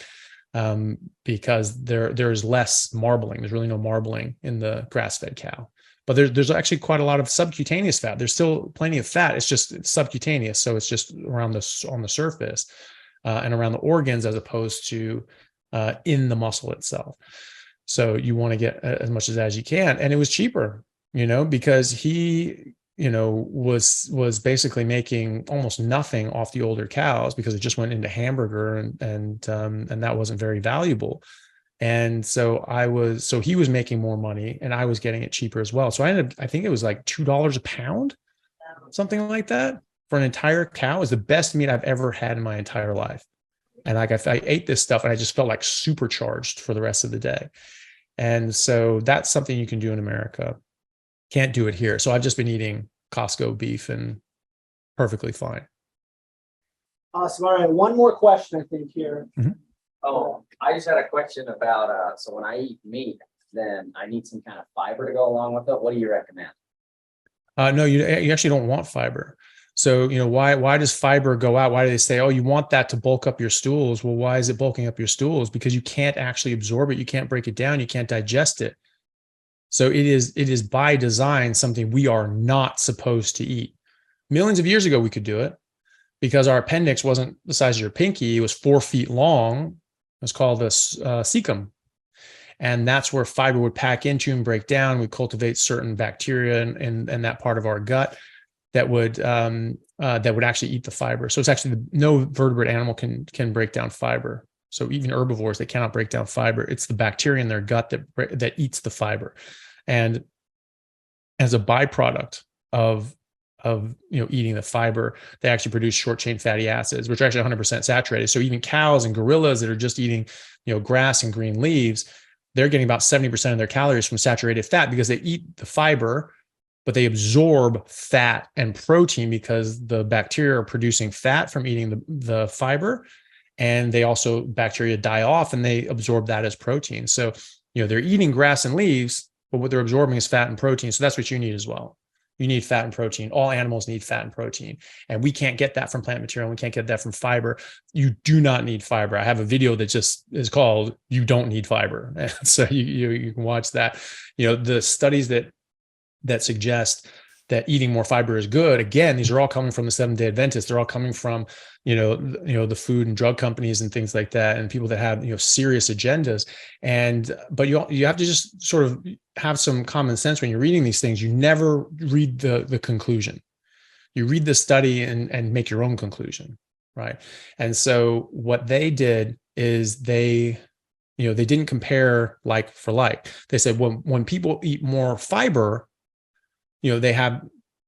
Because there's less marbling. There's really no marbling in the grass-fed cow. But there's actually quite a lot of subcutaneous fat. There's still plenty of fat. It's subcutaneous. So it's just on the surface. And around the organs as opposed to in the muscle itself. So you want to get as much as you can. And it was cheaper, because he, was basically making almost nothing off the older cows because it just went into hamburger and that wasn't very valuable. And so he was making more money and I was getting it cheaper as well. So I think it was like $2 a pound, something like that. For an entire cow is the best meat I've ever had in my entire life. And like I ate this stuff and I just felt like supercharged for the rest of the day. And so that's something you can do in America. Can't do it here. So I've just been eating Costco beef and perfectly fine. Awesome. All right. One more question, I think, here. Mm-hmm. Oh, I just had a question about, so when I eat meat, then I need some kind of fiber to go along with it. What do you recommend? No, you actually don't want fiber. So, why does fiber go out? Why do they say, oh, you want that to bulk up your stools? Well, why is it bulking up your stools? Because you can't actually absorb it. You can't break it down. You can't digest it. So it is by design something we are not supposed to eat. Millions of years ago, we could do it because our appendix wasn't the size of your pinky. It was 4 feet long. It was called a cecum. And that's where fiber would pack into and break down. We cultivate certain bacteria in that part of our gut that would actually eat the fiber. So it's actually no vertebrate animal can break down fiber. So even herbivores, they cannot break down fiber. It's the bacteria in their gut that eats the fiber. And as a byproduct of eating the fiber, they actually produce short chain fatty acids, which are actually 100% saturated. So even cows and gorillas that are just eating grass and green leaves, they're getting about 70% of their calories from saturated fat because they eat the fiber, but they absorb fat and protein because the bacteria are producing fat from eating the fiber. And they also, bacteria die off and they absorb that as protein. So, they're eating grass and leaves, but what they're absorbing is fat and protein. So that's what you need as well. You need fat and protein. All animals need fat and protein. And we can't get that from plant material. We can't get that from fiber. You do not need fiber. I have a video that just is called "You Don't Need Fiber." And so you can watch that. The studies that suggest that eating more fiber is good. Again, these are all coming from the Seventh-day Adventists. They're all coming from, the food and drug companies and things like that, and people that have, serious agendas. But you have to just sort of have some common sense when you're reading these things. You never read the conclusion. You read the study and make your own conclusion, right? And so what they did is they didn't compare like for like. They said when people eat more fiber, they have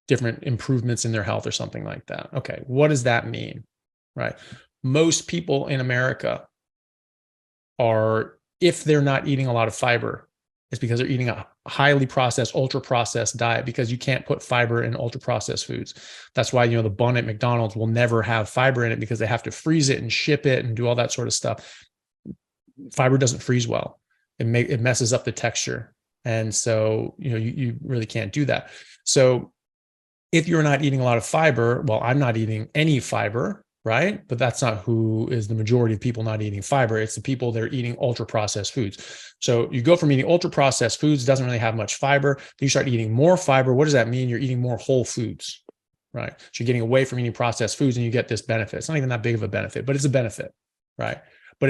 different improvements in their health or something like that. Okay, what does that mean, right? Most people in America if they're not eating a lot of fiber, it's because they're eating a highly processed, ultra processed diet, because you can't put fiber in ultra processed foods. That's why, the bun at McDonald's will never have fiber in it because they have to freeze it and ship it and do all that sort of stuff. Fiber doesn't freeze well. It messes up the texture. And so, you really can't do that. So if you're not eating a lot of fiber, well, I'm not eating any fiber, right? But that's not who is the majority of people not eating fiber. It's the people that are eating ultra processed foods. So you go from eating ultra processed foods, doesn't really have much fiber. Then you start eating more fiber. What does that mean? You're eating more whole foods, right? So you're getting away from eating processed foods and you get this benefit. It's not even that big of a benefit, but it's a benefit, right? But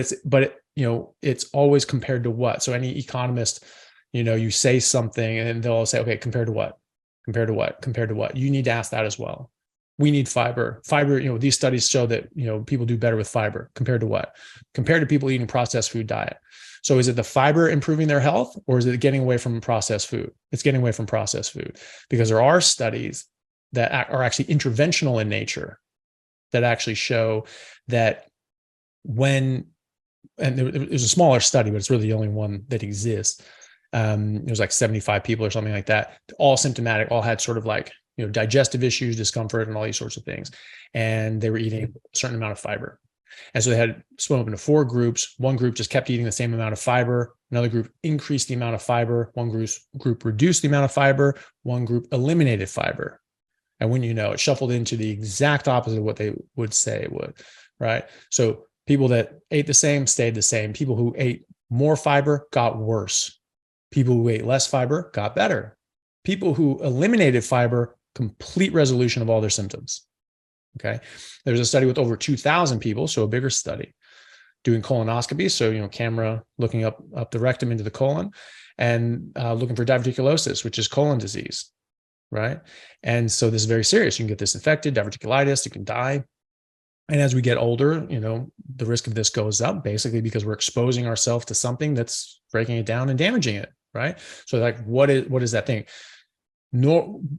it's always compared to what? So any economist, you say something and they'll say, okay, compared to what? Compared to what? Compared to what? You need to ask that as well. We need fiber. Fiber, these studies show that, people do better with fiber. Compared to what? Compared to people eating processed food diet. So is it the fiber improving their health, or is it getting away from processed food? It's getting away from processed food, because there are studies that are actually interventional in nature that actually show that and there's a smaller study, but it's really the only one that exists. It was like 75 people or something like that, all symptomatic, all had sort of like, digestive issues, discomfort, and all these sorts of things. And they were eating a certain amount of fiber. And so they had split up into 4 groups. One group just kept eating the same amount of fiber. Another group increased the amount of fiber. One group reduced the amount of fiber. One group eliminated fiber. And when it shuffled into the exact opposite of what they would say it would, right? So people that ate the same stayed the same. People who ate more fiber got worse. People who ate less fiber got better. People who eliminated fiber, complete resolution of all their symptoms. Okay. There's a study with over 2,000 people, so a bigger study, doing colonoscopy. So, camera looking up the rectum into the colon and looking for diverticulosis, which is colon disease, right? And so this is very serious. You can get this infected, diverticulitis, you can die. And as we get older, the risk of this goes up, basically because we're exposing ourselves to something that's breaking it down and damaging it, right? So like, what is that thing?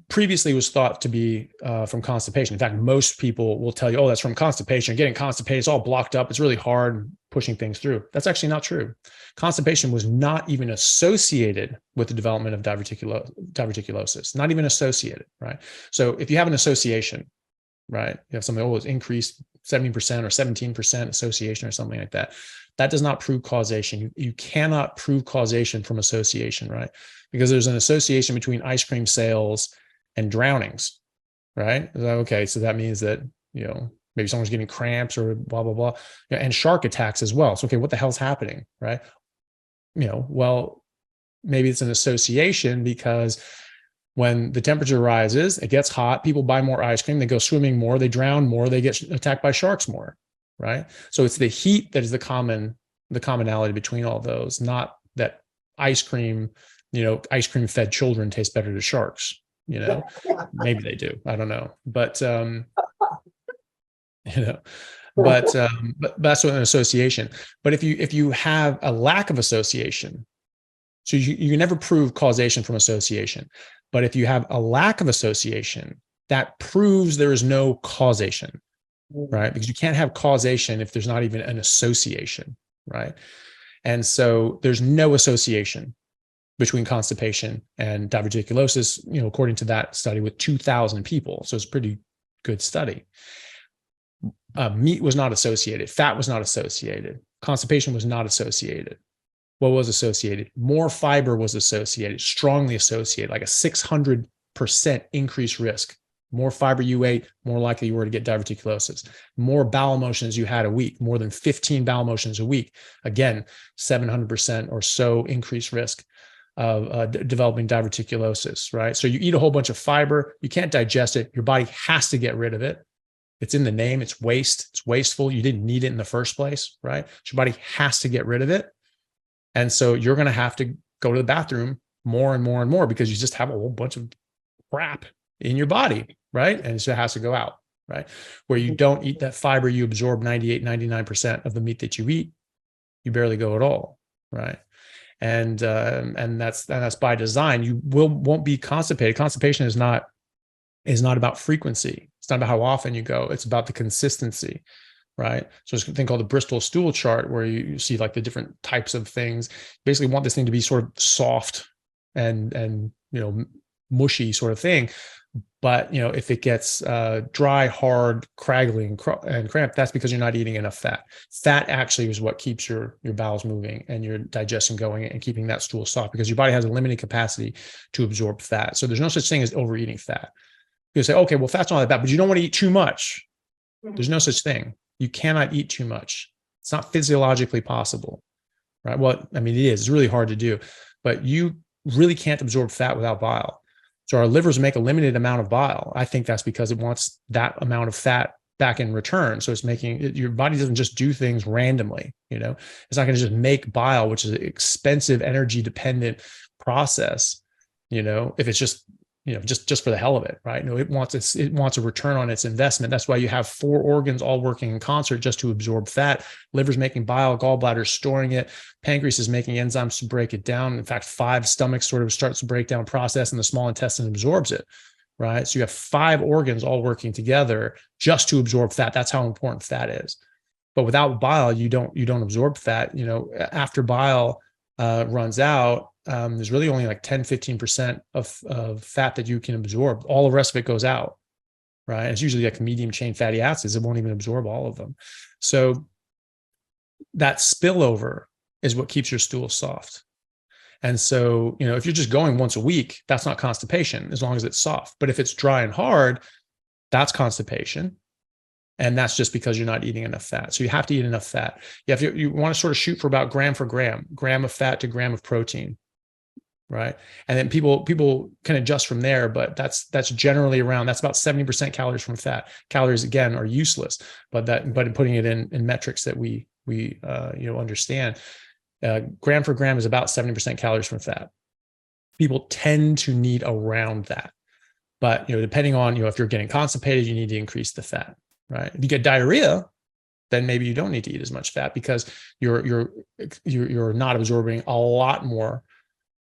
Previously was thought to be from constipation. In fact, most people will tell you, oh, that's from constipation. Getting constipated, it's all blocked up. It's really hard pushing things through. That's actually not true. Constipation was not even associated with the development of diverticulosis, not even associated, right? So if you have an association, right, you have something, it's increased 70% or 17% association or something like that. That does not prove causation. You cannot prove causation from association, right? Because there's an association between ice cream sales and drownings, right? Okay, so that means that, maybe someone's getting cramps or blah, blah, blah, and shark attacks as well. So, okay, what the hell's happening, right? Well, maybe it's an association because when the temperature rises, it gets hot, people buy more ice cream, they go swimming more, they drown more, they get attacked by sharks more, right? So it's the heat that is the commonality between all those, not that ice cream fed children taste better to sharks, maybe they do, I don't know, but but that's what an association. But if you have a lack of association, so you can never prove causation from association, but if you have a lack of association, that proves there is no causation, right? Because you can't have causation if there's not even an association, right? And so there's no association between constipation and diverticulosis, according to that study with 2,000 people. So it's a pretty good study. Meat was not associated. Fat was not associated. Constipation was not associated. What was associated? More fiber was associated, strongly associated, like a 600% increased risk. More fiber you ate, more likely you were to get diverticulosis. More bowel motions you had a week, more than 15 bowel motions a week. Again, 700% or so increased risk of developing diverticulosis, right? So you eat a whole bunch of fiber, you can't digest it. Your body has to get rid of it. It's in the name, it's waste, it's wasteful. You didn't need it in the first place, right? So your body has to get rid of it. And so you're going to have to go to the bathroom more and more and more because you just have a whole bunch of crap in your body, right? And so it has to go out, right? Where you don't eat that fiber, you absorb 98, 99% of the meat that you eat. You barely go at all, right? And that's by design. You won't be constipated. Constipation is not about frequency. It's not about how often you go. It's about the consistency, right? So there's a thing called the Bristol stool chart where you see like the different types of things. Basically want this thing to be sort of soft and mushy sort of thing. But if it gets dry, hard, craggly, and cramped, that's because you're not eating enough fat. Fat actually is what keeps your bowels moving and your digestion going and keeping that stool soft, because your body has a limited capacity to absorb fat. So there's no such thing as overeating fat. You say, okay, well, fat's not that bad, but you don't want to eat too much. There's no such thing. You cannot eat too much. It's not physiologically possible, right? Well, I mean, it is. It's really hard to do, but you really can't absorb fat without bile. So our livers make a limited amount of bile. I think that's because it wants that amount of fat back in return. So it's making your body doesn't just do things randomly. It's not going to just make bile, which is an expensive, energy dependent process. If it's just just for the hell of it, right? No, it wants a return on its investment. That's why you have 4 organs all working in concert just to absorb fat. Liver's making bile, gallbladder's storing it, pancreas is making enzymes to break it down. In fact, 5 stomach sort of starts the breakdown process, and the small intestine absorbs it, right? So you have 5 organs all working together just to absorb fat. That's how important fat is. But without bile, you don't absorb fat. After bile runs out, there's really only like 10-15% of fat that you can absorb. All the rest of it goes out, right? It's usually like medium chain fatty acids. It won't even absorb all of them. So that spillover is what keeps your stool soft. And so, if you're just going once a week, that's not constipation as long as it's soft. But if it's dry and hard, that's constipation. And that's just because you're not eating enough fat. So you have to eat enough fat. You want to sort of shoot for about gram for gram of fat to gram of protein, right? And then people can adjust from there, but that's generally around, that's about 70% calories from fat. Calories, again, are useless, but in putting it in metrics that we understand, gram for gram is about 70% calories from fat. People tend to need around that. But, depending on, if you're getting constipated, you need to increase the fat. Right. If you get diarrhea, then maybe you don't need to eat as much fat because you're not absorbing a lot more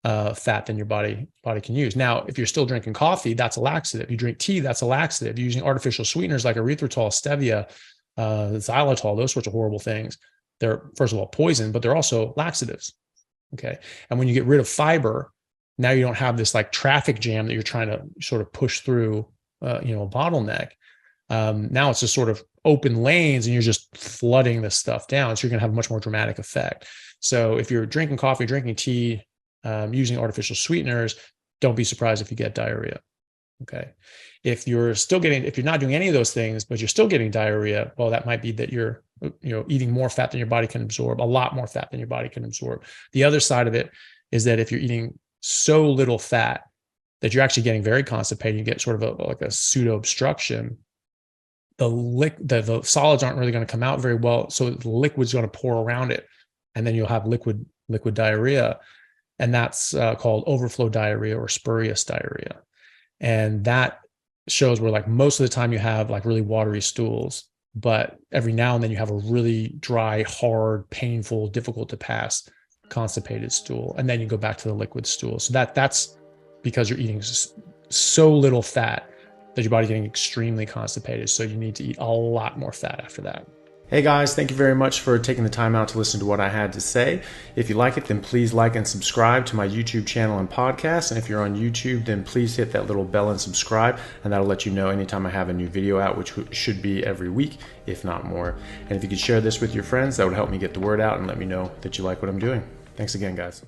fat than your body can use. Now, if you're still drinking coffee, that's a laxative. You drink tea, that's a laxative. You're using artificial sweeteners like erythritol, stevia, xylitol, those sorts of horrible things. They're, first of all, poison, but they're also laxatives. Okay. And when you get rid of fiber, now you don't have this like traffic jam that you're trying to sort of push through, a bottleneck. Now it's just sort of open lanes and you're just flooding this stuff down. So you're going to have a much more dramatic effect. So if you're drinking coffee, drinking tea, using artificial sweeteners, don't be surprised if you get diarrhea. Okay. If you're not doing any of those things, but you're still getting diarrhea, well, that might be that you're, eating more fat than your body can absorb, a lot more fat than your body can absorb. The other side of it is that if you're eating so little fat that you're actually getting very constipated, you get sort of like a pseudo obstruction, the solids aren't really going to come out very well. So the liquid's going to pour around it, and then you'll have liquid diarrhea. And that's called overflow diarrhea or spurious diarrhea. And that shows where like most of the time you have like really watery stools, but every now and then you have a really dry, hard, painful, difficult to pass constipated stool. And then you go back to the liquid stool. So that's because you're eating so little fat that your body's getting extremely constipated. So you need to eat a lot more fat after that. Hey guys, thank you very much for taking the time out to listen to what I had to say. If you like it, then please like and subscribe to my YouTube channel and podcast. And if you're on YouTube, then please hit that little bell and subscribe, and that'll let you know anytime I have a new video out, which should be every week, if not more. And if you could share this with your friends, that would help me get the word out and let me know that you like what I'm doing. Thanks again, guys.